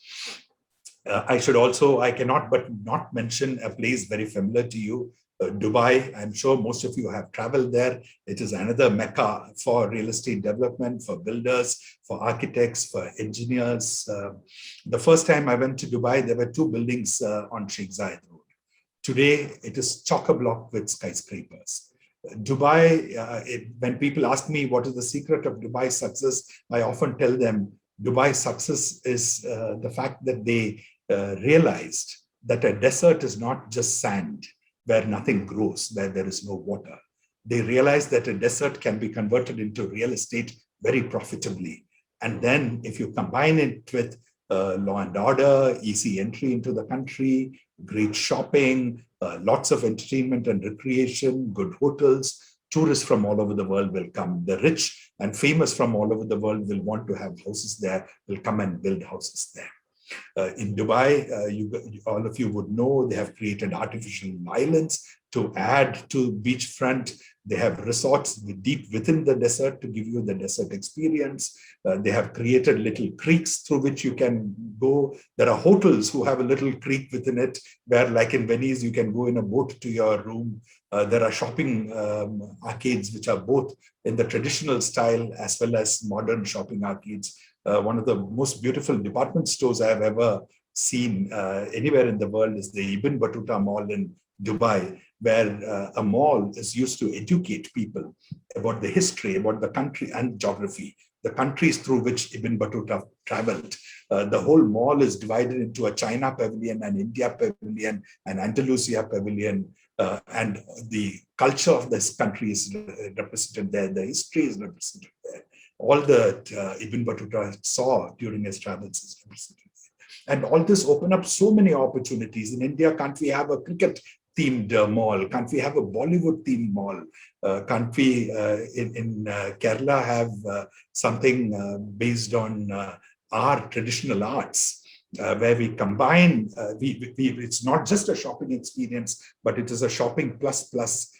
C: I cannot but not mention a place very familiar to you, Dubai. I'm sure most of you have traveled there. It is another mecca for real estate development, for builders, for architects, for engineers. The first time I went to Dubai, there were two buildings on Sheikh Zayed Road. Today, it is chock-a-block with skyscrapers. Dubai, when people ask me what is the secret of Dubai's success, I often tell them Dubai's success is the fact that they realized that a desert is not just sand where nothing grows, where there is no water. They realized that a desert can be converted into real estate very profitably. And then if you combine it with law and order, easy entry into the country, great shopping, lots of entertainment and recreation, good hotels, tourists from all over the world will come. The rich and famous from all over the world will want to have houses there, will come and build houses there. In Dubai, all of you would know, they have created artificial islands to add to beachfront. They have resorts deep within the desert to give you the desert experience. They have created little creeks through which you can go. There are hotels who have a little creek within it, where like in Venice, you can go in a boat to your room. There are shopping arcades, which are both in the traditional style as well as modern shopping arcades. One of the most beautiful department stores I have ever seen anywhere in the world is the Ibn Battuta Mall in Dubai, where a mall is used to educate people about the history, about the country and geography, the countries through which Ibn Battuta traveled. The whole mall is divided into a China pavilion, an India pavilion, an Andalusia pavilion, and the culture of this country is represented there, the history is represented there. All that Ibn Battuta saw during his travels is represented there. And all this opened up so many opportunities. In India, can't we have a cricket themed mall? Can't we have a Bollywood themed mall? Can't we in Kerala have something based on our traditional arts, where we combine, it's not just a shopping experience, but it is a shopping plus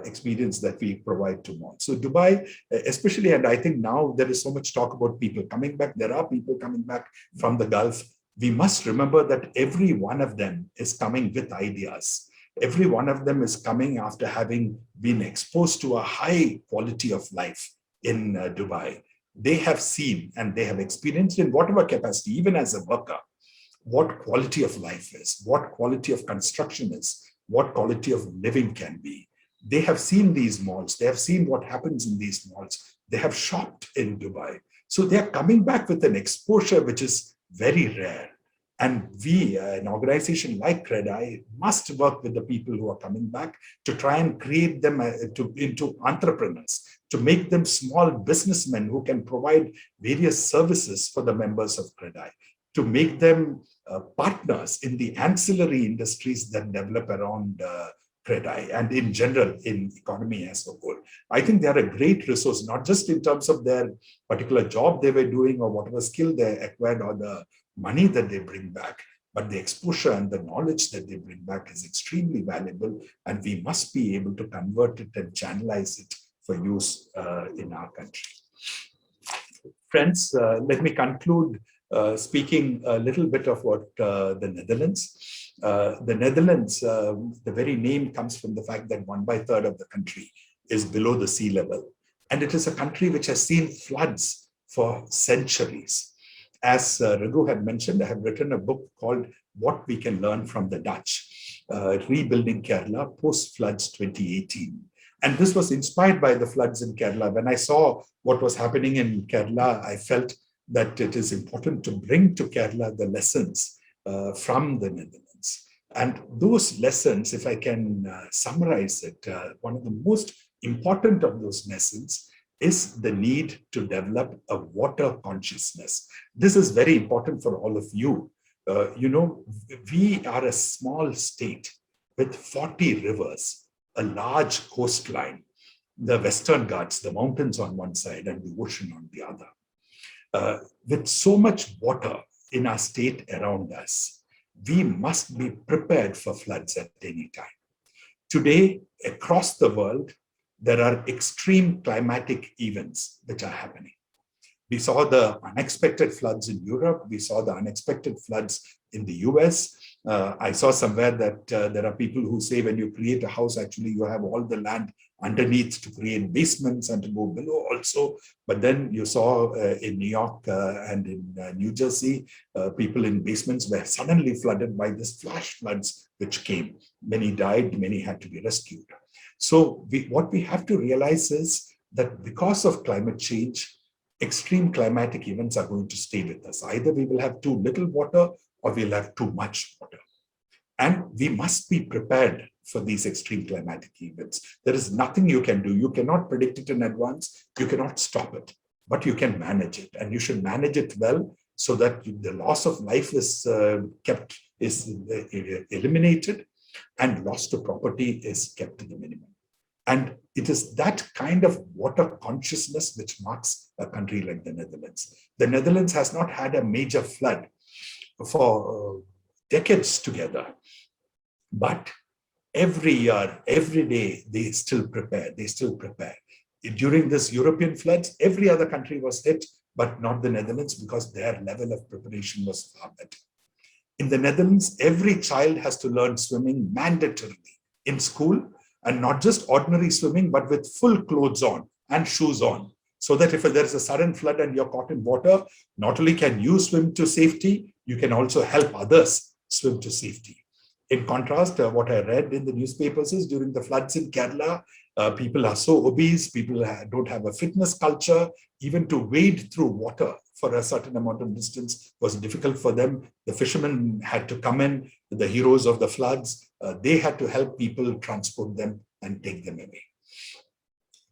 C: experience that we provide to malls. So Dubai, especially, and I think now there is so much talk about people coming back. There are people coming back from the Gulf. We must remember that every one of them is coming with ideas. Every one of them is coming after having been exposed to a high quality of life in Dubai. They have seen and they have experienced in whatever capacity, even as a worker, what quality of life is, what quality of construction is, what quality of living can be. They have seen these malls. They have seen what happens in these malls. They have shopped in Dubai. So they are coming back with an exposure which is very rare. And we, an organization like CREDAI, must work with the people who are coming back to try and create them into entrepreneurs, to make them small businessmen who can provide various services for the members of CREDAI, to make them partners in the ancillary industries that develop around CREDAI and in general in economy as a whole. I think they are a great resource, not just in terms of their particular job they were doing or whatever skill they acquired or the money that they bring back, but the exposure and the knowledge that they bring back is extremely valuable, and we must be able to convert it and channelize it for use in our country. Friends, let me conclude speaking a little bit of what the Netherlands. The Netherlands, the very name comes from the fact that 1/3 of the country is below the sea level. And it is a country which has seen floods for centuries. As Raghu had mentioned, I have written a book called What We Can Learn from the Dutch, Rebuilding Kerala Post-Floods 2018. And this was inspired by the floods in Kerala. When I saw what was happening in Kerala, I felt that it is important to bring to Kerala the lessons from the Netherlands. And those lessons, if I can summarize it, one of the most important of those lessons is the need to develop a water consciousness. This is very important for all of you. You know, we are a small state with 40 rivers, a large coastline, the Western Ghats, the mountains on one side and the ocean on the other. With so much water in our state around us, we must be prepared for floods at any time. Today, across the world, there are extreme climatic events which are happening. We saw the unexpected floods in Europe. We saw the unexpected floods in the US. I saw somewhere that there are people who say when you create a house, actually you have all the land underneath to create basements and to go below also. But then you saw in New York and in New Jersey, people in basements were suddenly flooded by this flash floods which came. Many died, many had to be rescued. So what we have to realize is that because of climate change, extreme climatic events are going to stay with us. Either we will have too little water or we'll have too much water. And we must be prepared for these extreme climatic events. There is nothing you can do. You cannot predict it in advance. You cannot stop it, but you can manage it. And you should manage it well so that the loss of life is eliminated and loss to property is kept to the minimum. And it is that kind of water consciousness which marks a country like the Netherlands. The Netherlands has not had a major flood for decades together, but every year, every day, they still prepare. During this European floods, every other country was hit, but not the Netherlands because their level of preparation was far better. In the Netherlands, every child has to learn swimming mandatorily in school, and not just ordinary swimming, but with full clothes on and shoes on. So that if there is a sudden flood and you're caught in water, not only can you swim to safety, you can also help others swim to safety. In contrast, what I read in the newspapers is during the floods in Kerala, people are so obese, people don't have a fitness culture, even to wade through water for a certain amount of distance was difficult for them. The fishermen had to come in, the heroes of the floods, they had to help people transport them and take them away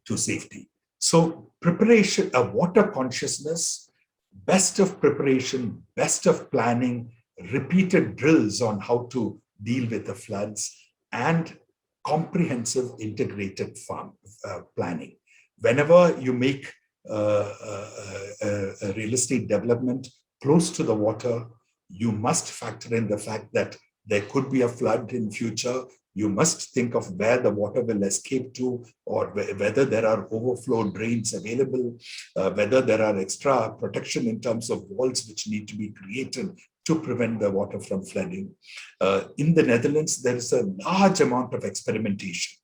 C: to safety. So preparation, a water consciousness, best of preparation, best of planning, repeated drills on how to deal with the floods, and comprehensive integrated farm planning. Whenever you make a real estate development close to the water, you must factor in the fact that there could be a flood in future. You must think of where the water will escape to, or whether there are overflow drains available, whether there are extra protection in terms of walls which need to be created to prevent the water from flooding. In the Netherlands, there is a large amount of experimentation.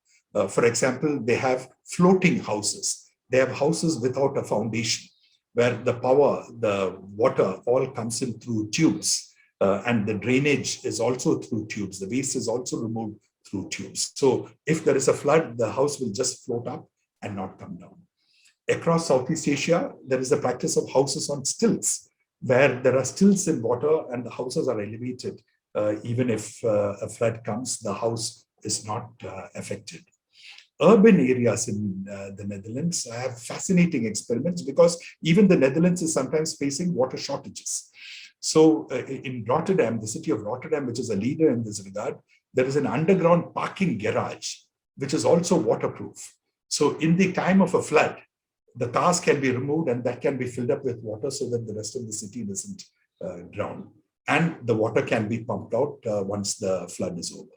C: For example, they have floating houses. They have houses without a foundation, where the power, the water all comes in through tubes, and the drainage is also through tubes. The waste is also removed through tubes. So if there is a flood, the house will just float up and not come down. Across Southeast Asia, there is a practice of houses on stilts, where there are stilts in water and the houses are elevated. Even if a flood comes, the house is not affected. Urban areas in the Netherlands have fascinating experiments, because even the Netherlands is sometimes facing water shortages. So in Rotterdam, the city of Rotterdam, which is a leader in this regard, there is an underground parking garage, which is also waterproof. So in the time of a flood, the cars can be removed and that can be filled up with water so that the rest of the city doesn't drown. And the water can be pumped out once the flood is over.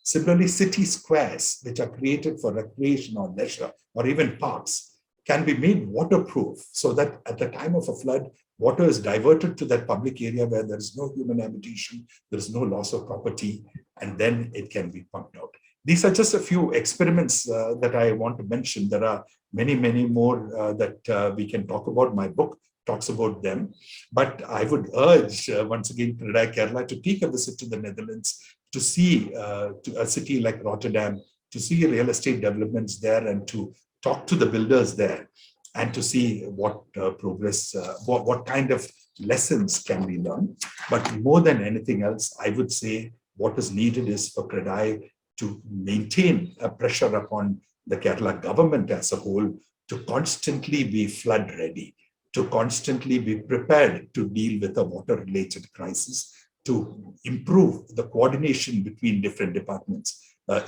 C: Similarly, city squares, which are created for recreation or leisure, or even parks, can be made waterproof so that at the time of a flood, water is diverted to that public area where there is no human habitation, there is no loss of property, and then it can be pumped out. These are just a few experiments that I want to mention. There are many, many more that we can talk about. My book talks about them. But I would urge, once again, CREDAI Kerala to take a visit to the Netherlands, to see to a city like Rotterdam, to see real estate developments there, and to talk to the builders there, and to see what progress, what kind of lessons can be learned. But more than anything else, I would say what is needed is for CREDAI to maintain a pressure upon the Kerala government as a whole to constantly be flood ready, to constantly be prepared to deal with a water-related crisis, to improve the coordination between different departments.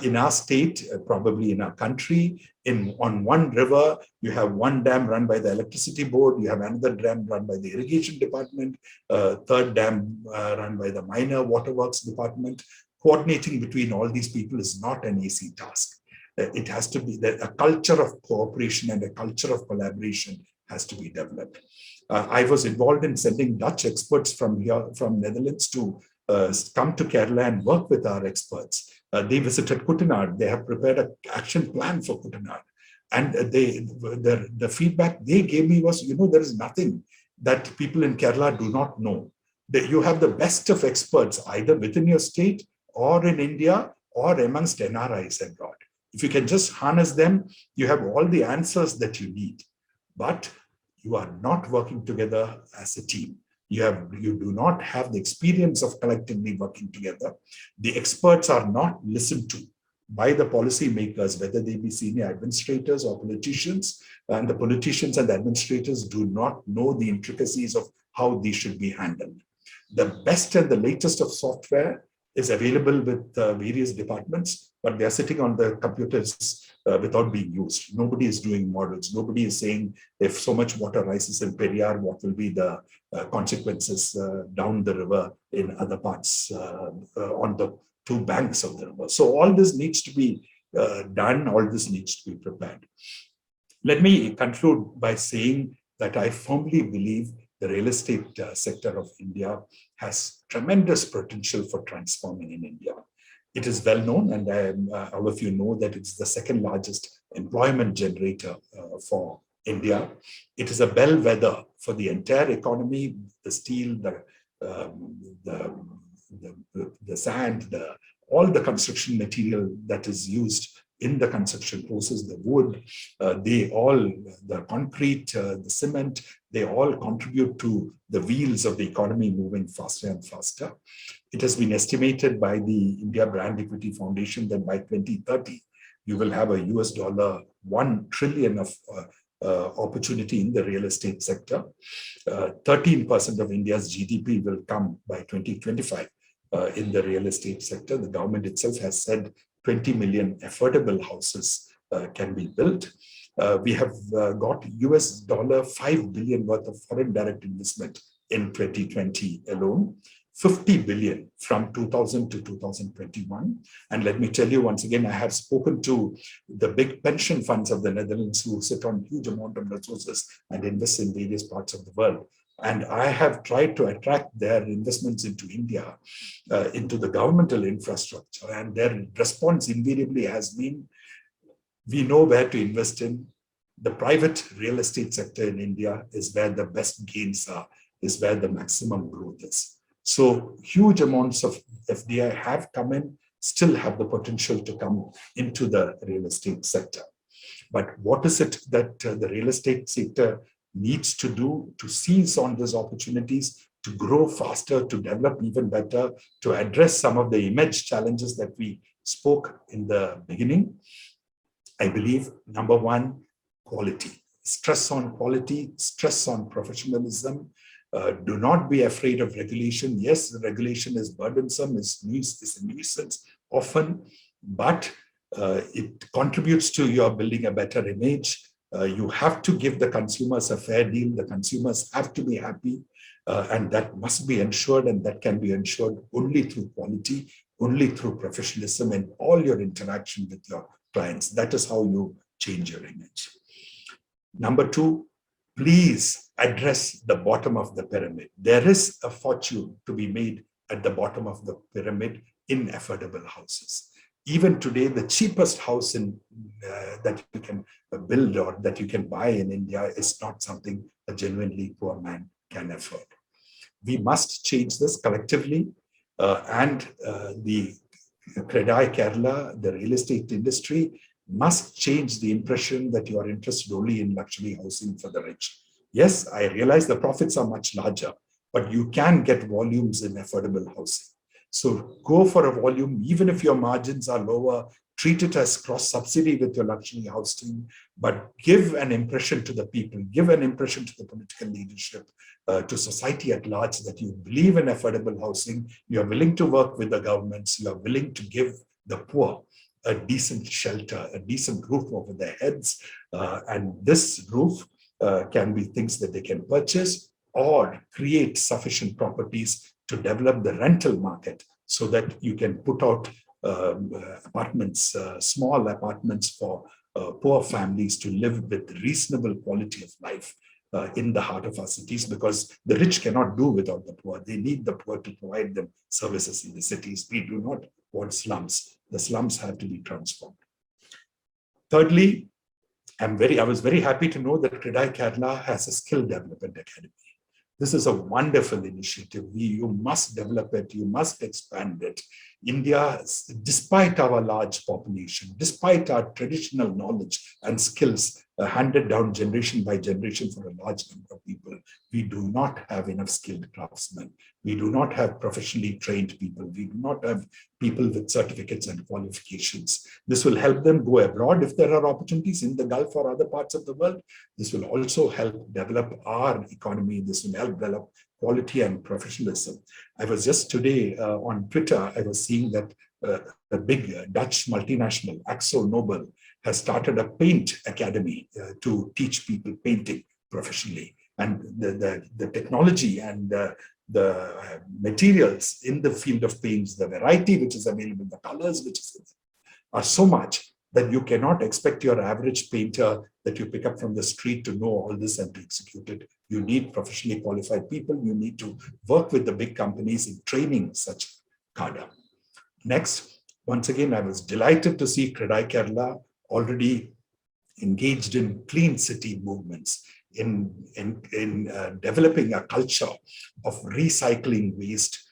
C: In our state, probably in our country, on one river, you have one dam run by the electricity board, you have another dam run by the irrigation department, third dam run by the minor waterworks department. Coordinating between all these people is not an easy task. It has to be that a culture of cooperation and a culture of collaboration has to be developed. I was involved in sending Dutch experts from here, from Netherlands, to come to Kerala and work with our experts. They visited Kutanad. They have prepared an action plan for Kutanad. And the feedback they gave me was, there is nothing that people in Kerala do not know. You have the best of experts either within your state or in India or amongst NRIs abroad. If you can just harness them, you have all the answers that you need. But you are not working together as a team. You do not have the experience of collectively working together. The experts are not listened to by the policy makers, whether they be senior administrators or politicians, and the politicians and the administrators do not know the intricacies of how these should be handled. The best and the latest of software is available with various departments, but they are sitting on the computers without being used. Nobody is doing models. Nobody is saying if so much water rises in Periyar, what will be the consequences down the river in other parts on the two banks of the river. So all this needs to be done. All this needs to be prepared. Let me conclude by saying that I firmly believe the real estate sector of India has tremendous potential for transforming in India. It is well known, and all of you know that it's the second largest employment generator for India. It is a bellwether for the entire economy. The steel, the sand, all the construction material that is used in the construction process, the wood, the concrete, the cement, they all contribute to the wheels of the economy moving faster and faster. It has been estimated by the India Brand Equity Foundation that by 2030, you will have a $1 trillion of opportunity in the real estate sector. 13% of India's GDP will come by 2025 in the real estate sector. The government itself has said 20 million affordable houses can be built. We have got $5 billion worth of foreign direct investment in 2020 alone, 50 billion from 2000 to 2021. And let me tell you once again, I have spoken to the big pension funds of the Netherlands who sit on huge amount of resources and invest in various parts of the world. And I have tried to attract their investments into India, into the governmental infrastructure. And their response invariably has been, we know where to invest in. The private real estate sector in India is where the best gains are, is where the maximum growth is. So huge amounts of FDI have come in. still have the potential to come into the real estate sector. But what is it that the real estate sector needs to do to seize on these opportunities, to grow faster, to develop even better, to address some of the image challenges that we spoke in the beginning? I believe, number one, quality. Stress on quality, stress on professionalism. Do not be afraid of regulation. Yes, the regulation is burdensome, is a nuisance often, but it contributes to your building a better image. You have to give the consumers a fair deal. The consumers have to be happy, and that must be ensured, and that can be ensured only through quality, only through professionalism in all your interaction with your clients. That is how you change your image. Number two, please address the bottom of the pyramid. There is a fortune to be made at the bottom of the pyramid in affordable houses. Even today, the cheapest house that you can build or that you can buy in India is not something a genuinely poor man can afford. We must change this collectively, and the CREDAI Kerala, the real estate industry, must change the impression that you are interested only in luxury housing for the rich. Yes, I realize the profits are much larger, but you can get volumes in affordable housing. So go for a volume, even if your margins are lower, treat it as cross-subsidy with your luxury housing, but give an impression to the people, give an impression to the political leadership, to society at large, that you believe in affordable housing, you are willing to work with the governments, you are willing to give the poor a decent shelter, a decent roof over their heads. And this roof can be things that they can purchase or create sufficient properties to develop the rental market so that you can put out apartments, small apartments for poor families to live with reasonable quality of life in the heart of our cities, because the rich cannot do without the poor. They need the poor to provide them services in the cities. We do not want slums. The slums have to be transformed. Thirdly, I was very happy to know that CREDAI Kerala has a skill development academy. This is a wonderful initiative. You must develop it. You must expand it. India, despite our large population, despite our traditional knowledge and skills handed down generation by generation for a large number of people, we do not have enough skilled craftsmen. We do not have professionally trained people. We do not have people with certificates and qualifications. This will help them go abroad if there are opportunities in the Gulf or other parts of the world. This will also help develop our economy. This will help develop quality and professionalism. I was just today on Twitter, I was seeing that the big Dutch multinational, Axel Nobel, has started a paint academy to teach people painting professionally. And the technology and the materials in the field of paints, the variety which is available, the colors which are so much that you cannot expect your average painter that you pick up from the street to know all this and to execute it. You need professionally qualified people. You need to work with the big companies in training such cadre. Next, once again, I was delighted to see CREDAI Kerala already engaged in clean city movements, in developing a culture of recycling waste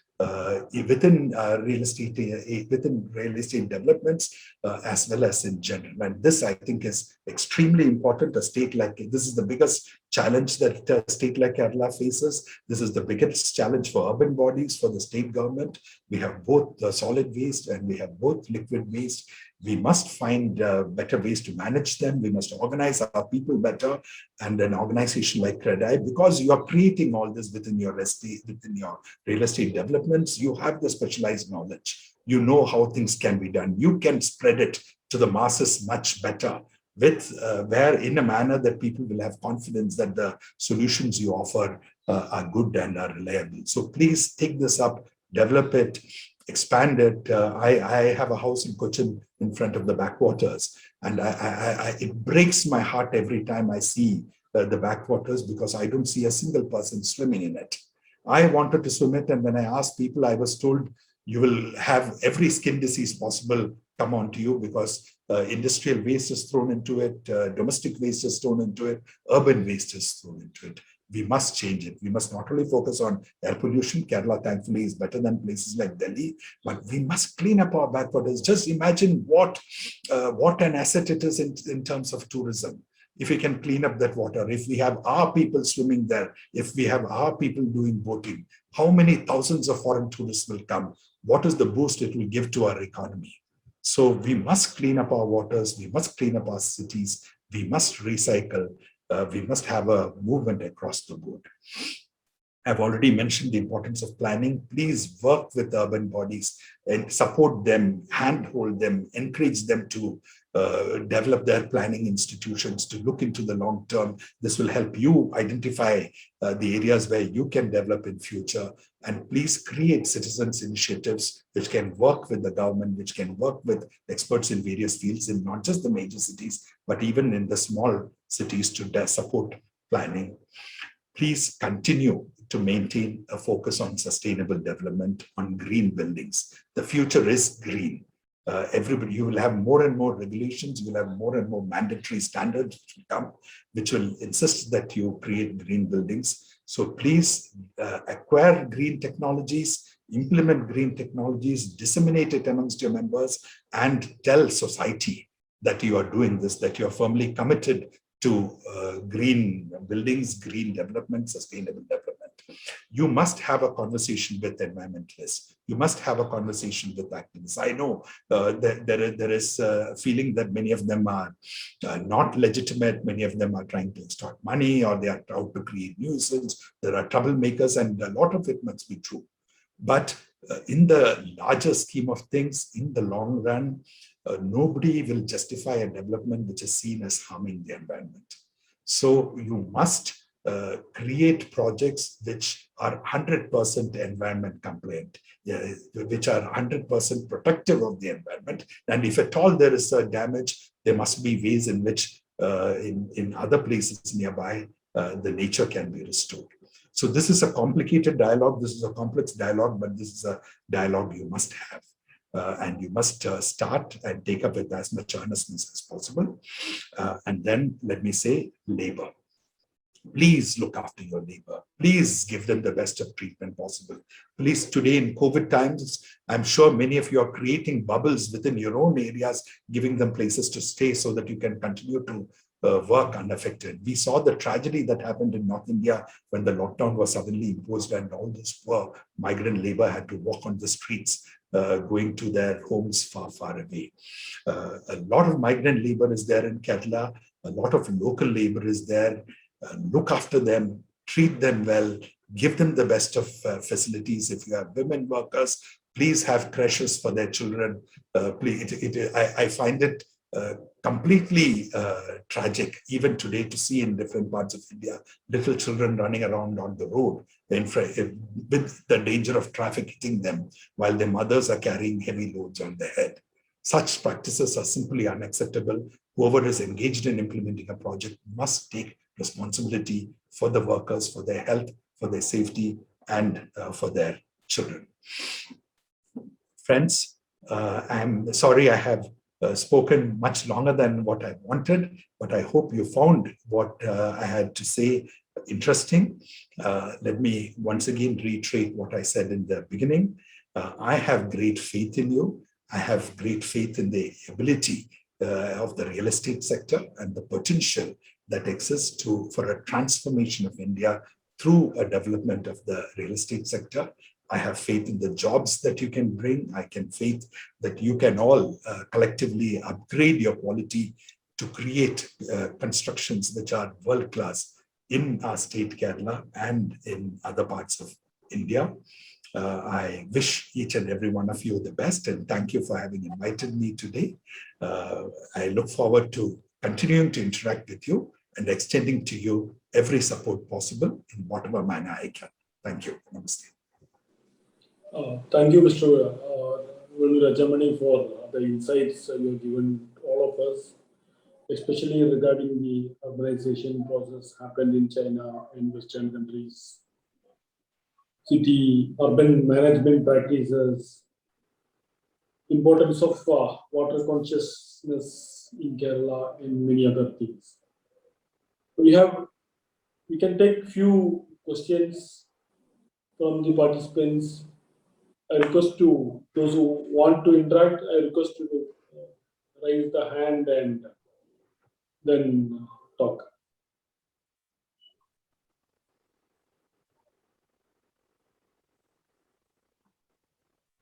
C: within real estate developments as well as in general. And this, I think, is extremely important. A state like this is the biggest challenge that a state like Kerala faces. This is the biggest challenge for urban bodies, for the state government. We have both the solid waste and we have both liquid waste. We must find better ways to manage them. We must organize our people better. And an organization like CREDAI, because you are creating all this within your real estate developments, you have the specialized knowledge. You know how things can be done. You can spread it to the masses much better, with where in a manner that people will have confidence that the solutions you offer are good and are reliable. So please take this up, develop it, expand it. I have a house in Cochin in front of the backwaters, and it breaks my heart every time I see the backwaters, because I don't see a single person swimming in it. I wanted to swim it, and when I asked people, I was told you will have every skin disease possible come onto you, because industrial waste is thrown into it, domestic waste is thrown into it, urban waste is thrown into it. We must change it. We must not only focus on air pollution. Kerala, thankfully, is better than places like Delhi, but we must clean up our backwaters. Just imagine what an asset it is in terms of tourism. If we can clean up that water, if we have our people swimming there, if we have our people doing boating, how many thousands of foreign tourists will come? What is the boost it will give to our economy? So we must clean up our waters, we must clean up our cities, we must recycle, we must have a movement across the board. I've already mentioned the importance of planning. Please work with urban bodies and support them, handhold them, encourage them to develop their planning institutions, to look into the long term. This will help you identify the areas where you can develop in future. And please create citizens initiatives which can work with the government, which can work with experts in various fields in not just the major cities, but even in the small cities to support planning. Please continue to maintain a focus on sustainable development, on green buildings. The future is green. You will have more and more regulations, you will have more and more mandatory standards which will come, which will insist that you create green buildings. So please acquire green technologies, implement green technologies, disseminate it amongst your members, and tell society that you are doing this, that you are firmly committed to green buildings, green development, sustainable development. You must have a conversation with environmentalists. You must have a conversation with activists. I know there is a feeling that many of them are not legitimate. Many of them are trying to extort money, or they are out to create nuisance. There are troublemakers, and a lot of it must be true. But in the larger scheme of things, in the long run, nobody will justify a development which is seen as harming the environment. So you must create projects which are 100% environment compliant, which are 100% protective of the environment. And if at all there is a damage, there must be ways in which in other places nearby, the nature can be restored. So this is a complicated dialogue. This is a complex dialogue, but this is a dialogue you must have. And you must start and take up with as much earnestness as possible. And then let me say, labor. Please look after your neighbor. Please give them the best of treatment possible. Please, today in COVID times, I'm sure many of you are creating bubbles within your own areas, giving them places to stay so that you can continue to work unaffected. We saw the tragedy that happened in North India when the lockdown was suddenly imposed and all this poor migrant labor had to walk on the streets, going to their homes far, far away. A lot of migrant labor is there in Kerala. A lot of local labor is there. Look after them, treat them well, give them the best of facilities. If you have women workers, please have creches for their children. I find it completely tragic, even today, to see in different parts of India, little children running around on the road with the danger of traffic hitting them while their mothers are carrying heavy loads on their head. Such practices are simply unacceptable. Whoever is engaged in implementing a project must take responsibility for the workers, for their health, for their safety, and for their children. Friends, I'm sorry I have spoken much longer than what I wanted, but I hope you found what I had to say interesting. Let me once again reiterate what I said in the beginning. I have great faith in you. I have great faith in the ability of the real estate sector and the potential that exists for a transformation of India through a development of the real estate sector. I have faith in the jobs that you can bring. I can faith that you can all collectively upgrade your quality to create constructions which are world-class in our state, Kerala, and in other parts of India. I wish each and every one of you the best, and thank you for having invited me today. I look forward to continuing to interact with you and extending to you every support possible in whatever manner I can. Thank you. Namaste.
A: Thank you, Mr. Venu Rajamony, for the insights you have given all of us, especially regarding the urbanization process happened in China and Western countries, city urban management practices, importance of water consciousness in Kerala, and many other things. We have We can take few questions from the participants. I request to those who want to interact, I request you to raise the hand and then talk.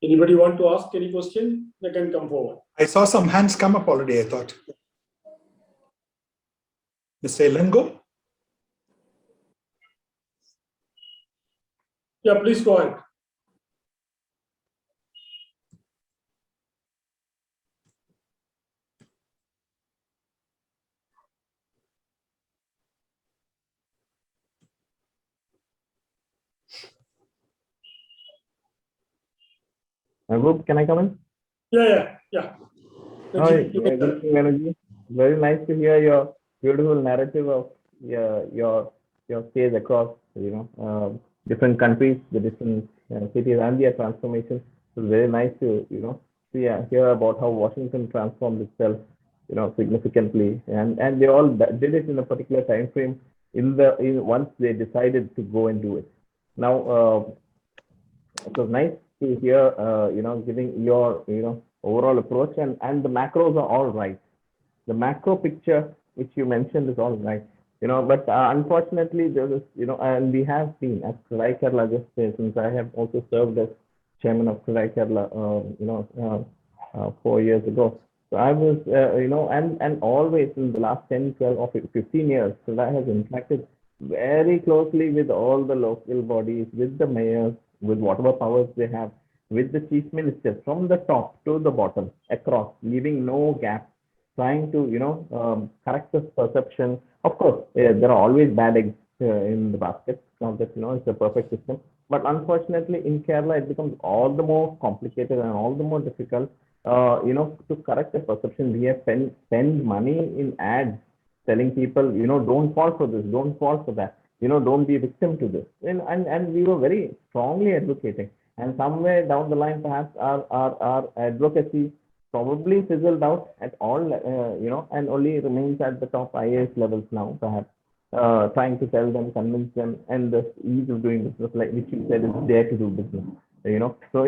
A: Anybody want to ask any question? They can come forward.
C: I saw some hands come up already, I thought. Mr. Elango?
A: Yeah, please go ahead.
D: Group, can I come in?
A: Yeah.
D: Hi, good evening, Venu. Very nice to hear your beautiful narrative of your stays across, different countries, the different cities and their transformation. It's very nice to, hear about how Washington transformed itself, significantly, and they all did it in a particular time frame once they decided to go and do it. Now, it was nice to hear, giving your, overall approach, and the macros are all right. The macro picture which you mentioned is all right, but unfortunately there is, and we have seen as CREDAI Kerala, just since I have also served as chairman of CREDAI Kerala, 4 years ago. So I was, and always in the last 10, 12 or 15 years, CREDAI has interacted very closely with all the local bodies, with the mayors, with whatever powers they have, with the chief ministers, from the top to the bottom, across, leaving no gap, trying to, correct this perception. Of course, there are always bad eggs in the basket. It's not that, it's a perfect system. But unfortunately, in Kerala, it becomes all the more complicated and all the more difficult, to correct the perception. We have spend money in ads telling people, don't fall for this, don't fall for that, don't be a victim to this. And we were very strongly advocating. And somewhere down the line, perhaps our advocacy probably fizzled out at all, and only remains at the top IAS levels now, perhaps, trying to tell them, convince them, and the ease of doing business, like which you said, is there to do business, So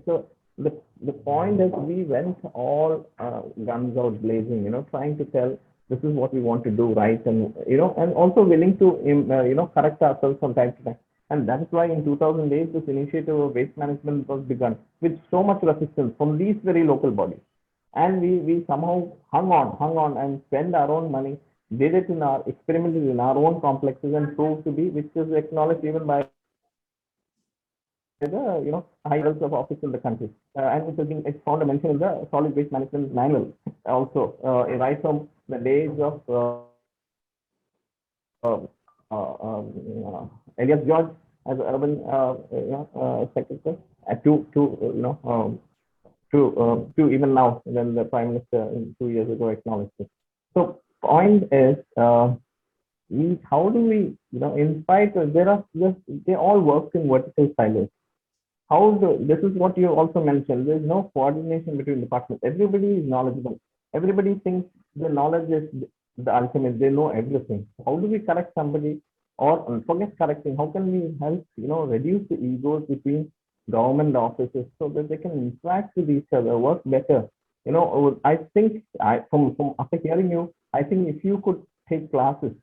D: so the point is, we went all guns out blazing, trying to tell this is what we want to do right, and and also willing to correct ourselves from time to time. And that's why in 2008, this initiative of waste management was begun with so much resistance from these very local bodies. And we somehow hung on and spent our own money, did it experimented in our own complexes, and proved to be, which is acknowledged even by the high levels of office in the country, and it's found a mention in the solid waste management manual also, right from the days of Elias George as urban secretary, to even now, when the prime minister 2 years ago acknowledged it. So point is, how do we, in spite of, they all work in vertical silos. This is what you also mentioned, there's no coordination between departments. Everybody is knowledgeable. Everybody thinks the knowledge is the ultimate, they know everything. How do we correct somebody, or forget correcting, how can we help, reduce the egos between government offices so that they can interact with each other, work better? I think, from after hearing you, I think if you could take classes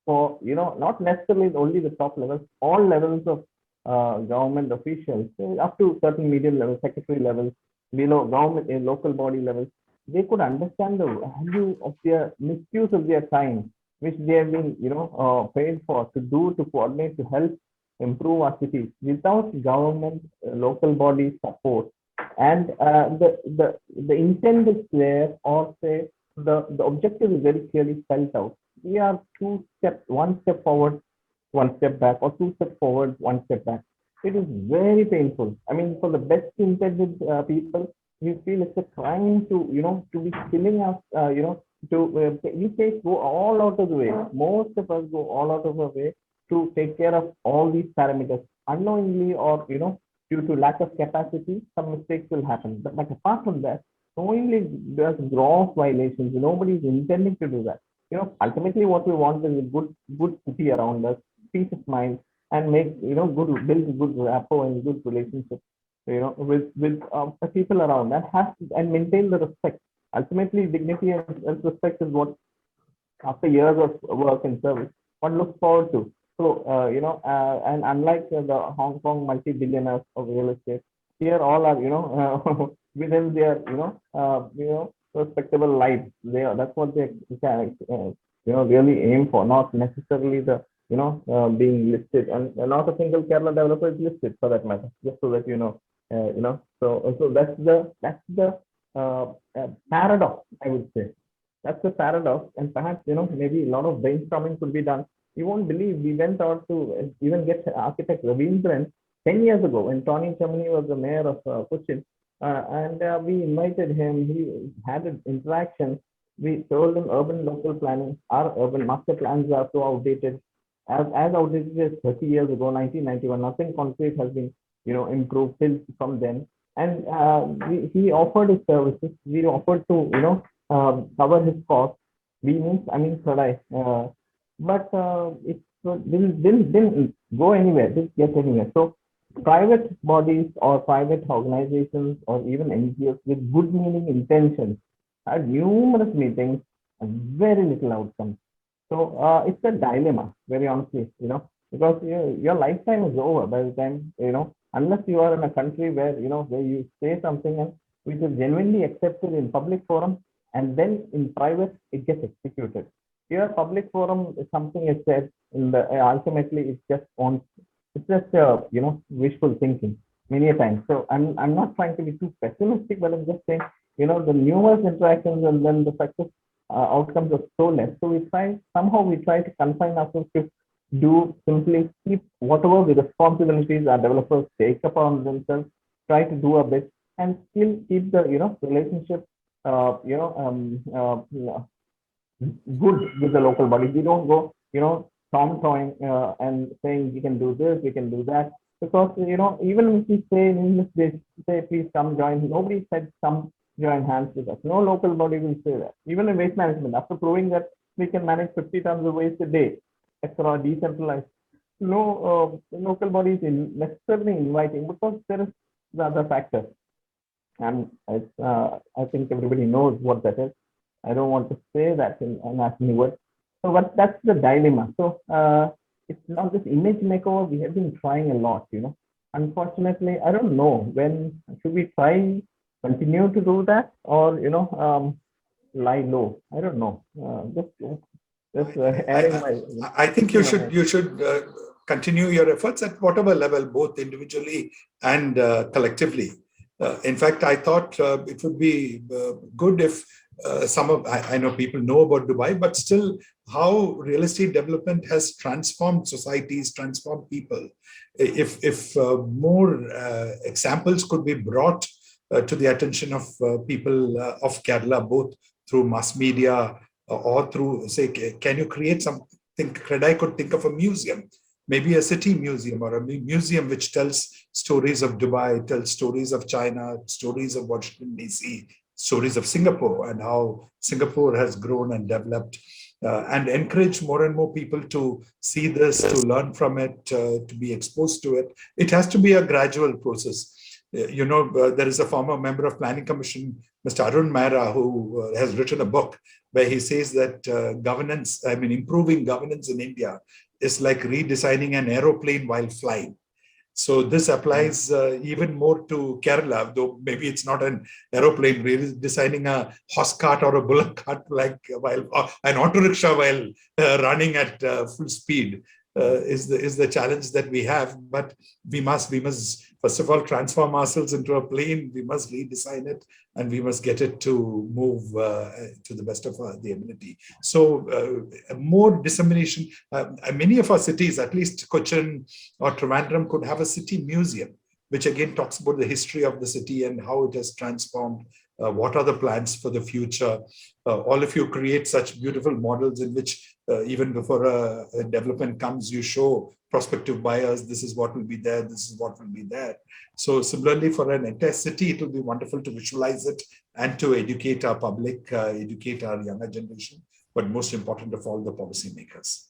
D: for, not necessarily only the top levels, all levels of government officials, up to certain medium levels, secretary levels, below government in local body levels, they could understand the value of their misuse of their time, which they have been, paid for to do, to coordinate, to help improve our cities. Without government, local body support, and the intent is there, or say the objective is very clearly spelled out. We are one step forward, one step back, or two steps forward, one step back. It is very painful. I mean, for the best intended people, we feel it's a crime to, to be killing us, we go all out of the way. Most of us go all out of the way to take care of all these parameters. Unknowingly, or, due to lack of capacity, some mistakes will happen. But apart from that, only there's gross violations. Nobody is intending to do that. ultimately what we want is a good city around us, peace of mind, and make, build good rapport and good relationships, with the people around, and maintain the respect. Ultimately, dignity and self-respect is what, after years of work and service, one looks forward to. So, and unlike the Hong Kong multi-billionaires of real estate, here all are, within their, respectable lives. That's what they can, really aim for, not necessarily the, being listed. And not a single Kerala developer is listed for that matter, just so that So that's the paradox, I would say. That's the paradox, and perhaps maybe a lot of brainstorming could be done. You won't believe, we went out to even get architect Ravindran 10 years ago when Tony Chamani was the mayor of Cochin, and we invited him. He had an interaction. We told him urban local planning, our urban master plans are so outdated, as outdated as 30 years ago, 1991. Nothing concrete has been improved from then. And he offered his services. We offered to cover his costs. CREDAI. But it didn't go anywhere, didn't get anywhere. So private bodies or private organizations or even NGOs with good meaning intentions had numerous meetings and very little outcomes. So it's a dilemma, very honestly, because your lifetime is over by the time, unless you are in a country where, where you say something and which is genuinely accepted in public forum, and then in private, it gets executed. Here, public forum is something is said, ultimately it's just wishful thinking many a time. So I'm not trying to be too pessimistic, but I'm just saying, the numerous interactions and then the success outcomes are so less. So we try to confine ourselves to do simply keep whatever the responsibilities our developers take upon themselves, try to do a bit, and still keep the relationship good with the local bodies. We don't go tom-toying and saying we can do this, we can do that, because even if we say in English, they say please come join. Nobody said come join hands with us. No local body will say that. Even in waste management, after proving that we can manage 50 tons of waste a day, extra decentralized, no local body is necessarily inviting, because there is the other factor. And I think everybody knows what that is. I don't want to say that in asking words. So, but that's the dilemma. So it's not this image makeover. We have been trying a lot, Unfortunately, I don't know when should we continue to do that, or lie low. I don't know.
C: I think you should continue your efforts at whatever level, both individually and collectively. In fact, I thought it would be good if I know people know about Dubai, but still how real estate development has transformed societies, transformed people. If more examples could be brought to the attention of people of Kerala, both through mass media or through, say, can you create something? CREDAI could think of a museum, maybe a city museum or a museum which tells stories of Dubai, tells stories of China, stories of Washington, DC, stories of Singapore, and how Singapore has grown and developed, and encourage more and more people to see this, to learn from it, to be exposed to it. It has to be a gradual process. There is a former member of Planning Commission, Mr. Arun Mehra, who has written a book where he says that improving governance in India is like redesigning an aeroplane while flying. So this applies even more to Kerala, though maybe it's not an aeroplane, really designing a horse cart or a bullock cart while an auto rickshaw while running at full speed is the challenge that we have. But we must first of all transform ourselves into a plane. We must redesign it, and we must get it to move to the best of the ability. So more dissemination. Many of our cities, at least Cochin or Trivandrum, could have a city museum, which again talks about the history of the city and how it has transformed. What are the plans for the future? All of you create such beautiful models in which even before a development comes, you show prospective buyers, this is what will be there, this is what will be there. So similarly, for an entire city, it will be wonderful to visualize it and to educate our public, educate our younger generation but most important of all, the policymakers.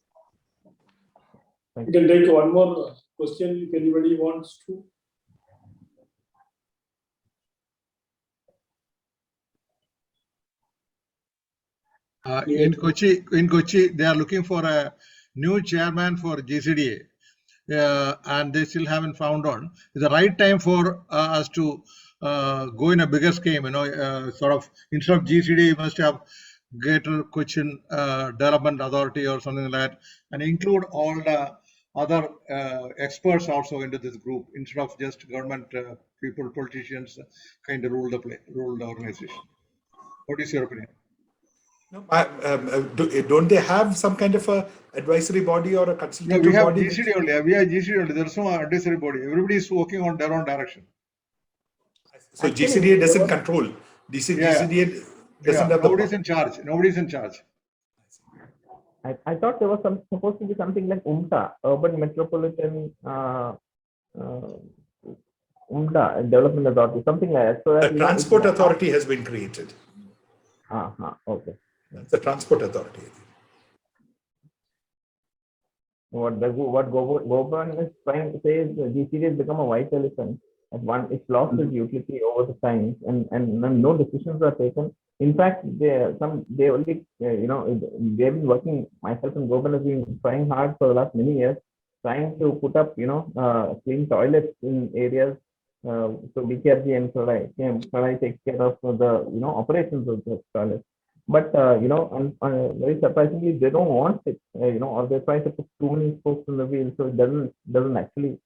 A: You can take one more question if anybody wants to.
E: In Kochi, they are looking for a new chairman for GCDA, and they still haven't found on. It's the right time for us to go in a bigger scheme. Sort of instead of GCDA, you must have Greater Cochin Development Authority or something like that, and include all the other experts also into this group instead of just government people, politicians, kind of rule the organization. What is your opinion?
C: No, don't they have some kind of a advisory body or a
E: Yeah,
C: consultative
E: we have
C: body?
E: GCD only. We have GCD only. There is no advisory body. Everybody is working on their own direction.
C: So
D: Actually,
C: GCDA doesn't control.
E: Yeah.
C: GCDA doesn't have the
E: Nobody's
C: power.
E: in charge. Nobody's in charge.
D: I thought there was supposed to be something like UMTA, Urban Metropolitan UMTA Development Authority, something like that. So that,
C: A transport authority has been created.
D: Okay.
C: That's the transport authority.
D: What Goban is trying to say is the GCD has become a white elephant. It's lost its utility over the time, and no decisions are taken. In fact, they've been working. Myself and Goban has been trying hard for the last many years, trying to put up clean toilets in areas. So BKRG and CREDAI takes care of the operations of the toilets. But very surprisingly, they don't want it. Or they try to put too many spokes in the wheel, so it doesn't actually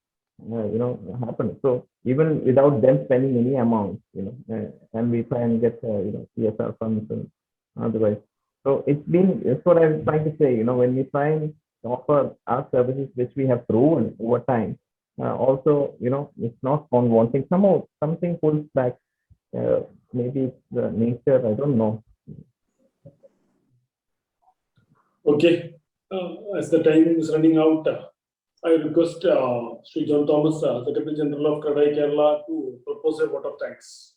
D: happen. So even without them spending any amount, and we try and get CSR funds and otherwise. So it's what I'm trying to say. When we try and offer our services, which we have proven over time, also it's not on wanting. Somehow something pulls back. Maybe it's the nature. I don't know.
A: Okay, as the time is running out, I request Sri John Thomas, Secretary General of CREDAI Kerala, to propose a vote of thanks.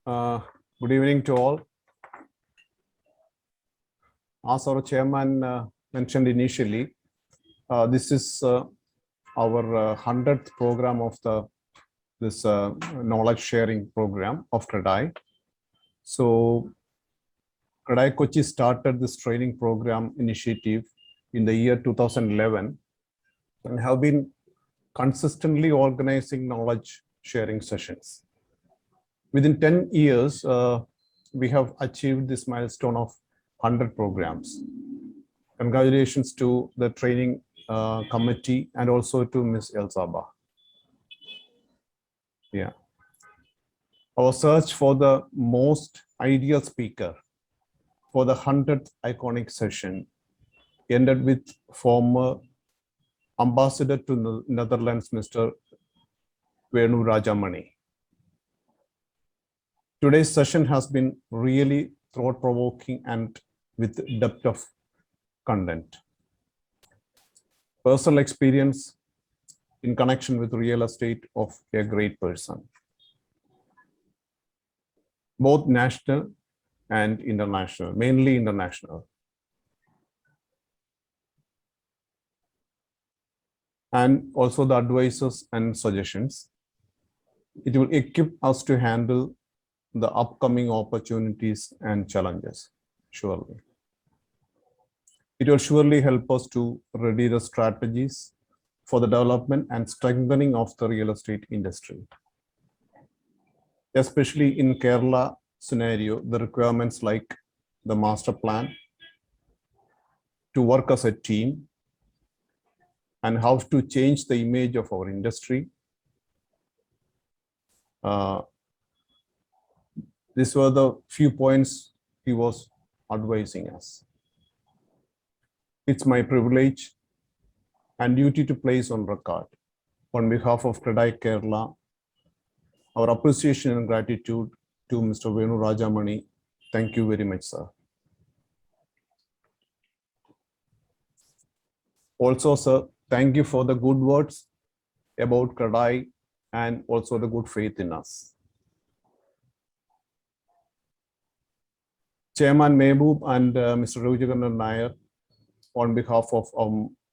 F: Good evening to all. As our chairman mentioned initially, this is our 100th program of this knowledge sharing program of CREDAI. So CREDAI Kochi started this training program initiative in the year 2011 and have been consistently organizing knowledge sharing sessions. Within 10 years, we have achieved this milestone of 100 programs. Congratulations to the training committee and also to Ms. Elsaba. Yeah. Our search for the most ideal speaker for the 100th iconic session ended with former ambassador to the Netherlands, Mr. Venu Rajamony. Today's session has been really thought-provoking and with depth of content. Personal experience in connection with real estate of a great person, both national and international, mainly international. And also the advices and suggestions. It will equip us to handle the upcoming opportunities and challenges, surely. It will surely help us to ready the strategies for the development and strengthening of the real estate industry. Especially in Kerala scenario, the requirements like the master plan, to work as a team, and how to change the image of our industry. These were the few points he was advising us. It's my privilege and duty to place on record, on behalf of CREDAI Kerala, our appreciation and gratitude to Mr. Venu Rajamony. Thank you very much, sir. Also, sir, thank you for the good words about CREDAI and also the good faith in us. Chairman Mehboob and Mr. Ravichander Nair, on behalf of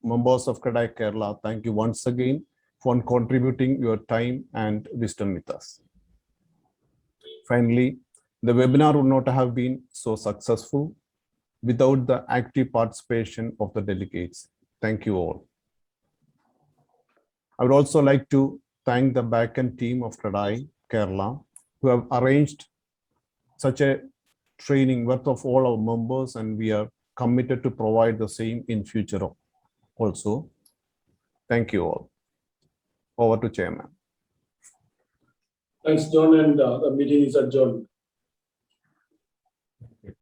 F: members of CREDAI Kerala, thank you once again for contributing your time and wisdom with us. Finally, the webinar would not have been so successful without the active participation of the delegates. Thank you all. I would also like to thank the backend team of CREDAI Kerala who have arranged such a training worth of all our members, and we are committed to provide the same in future also. Thank you all. Over to Chairman.
A: Thanks, John, and the meeting is adjourned.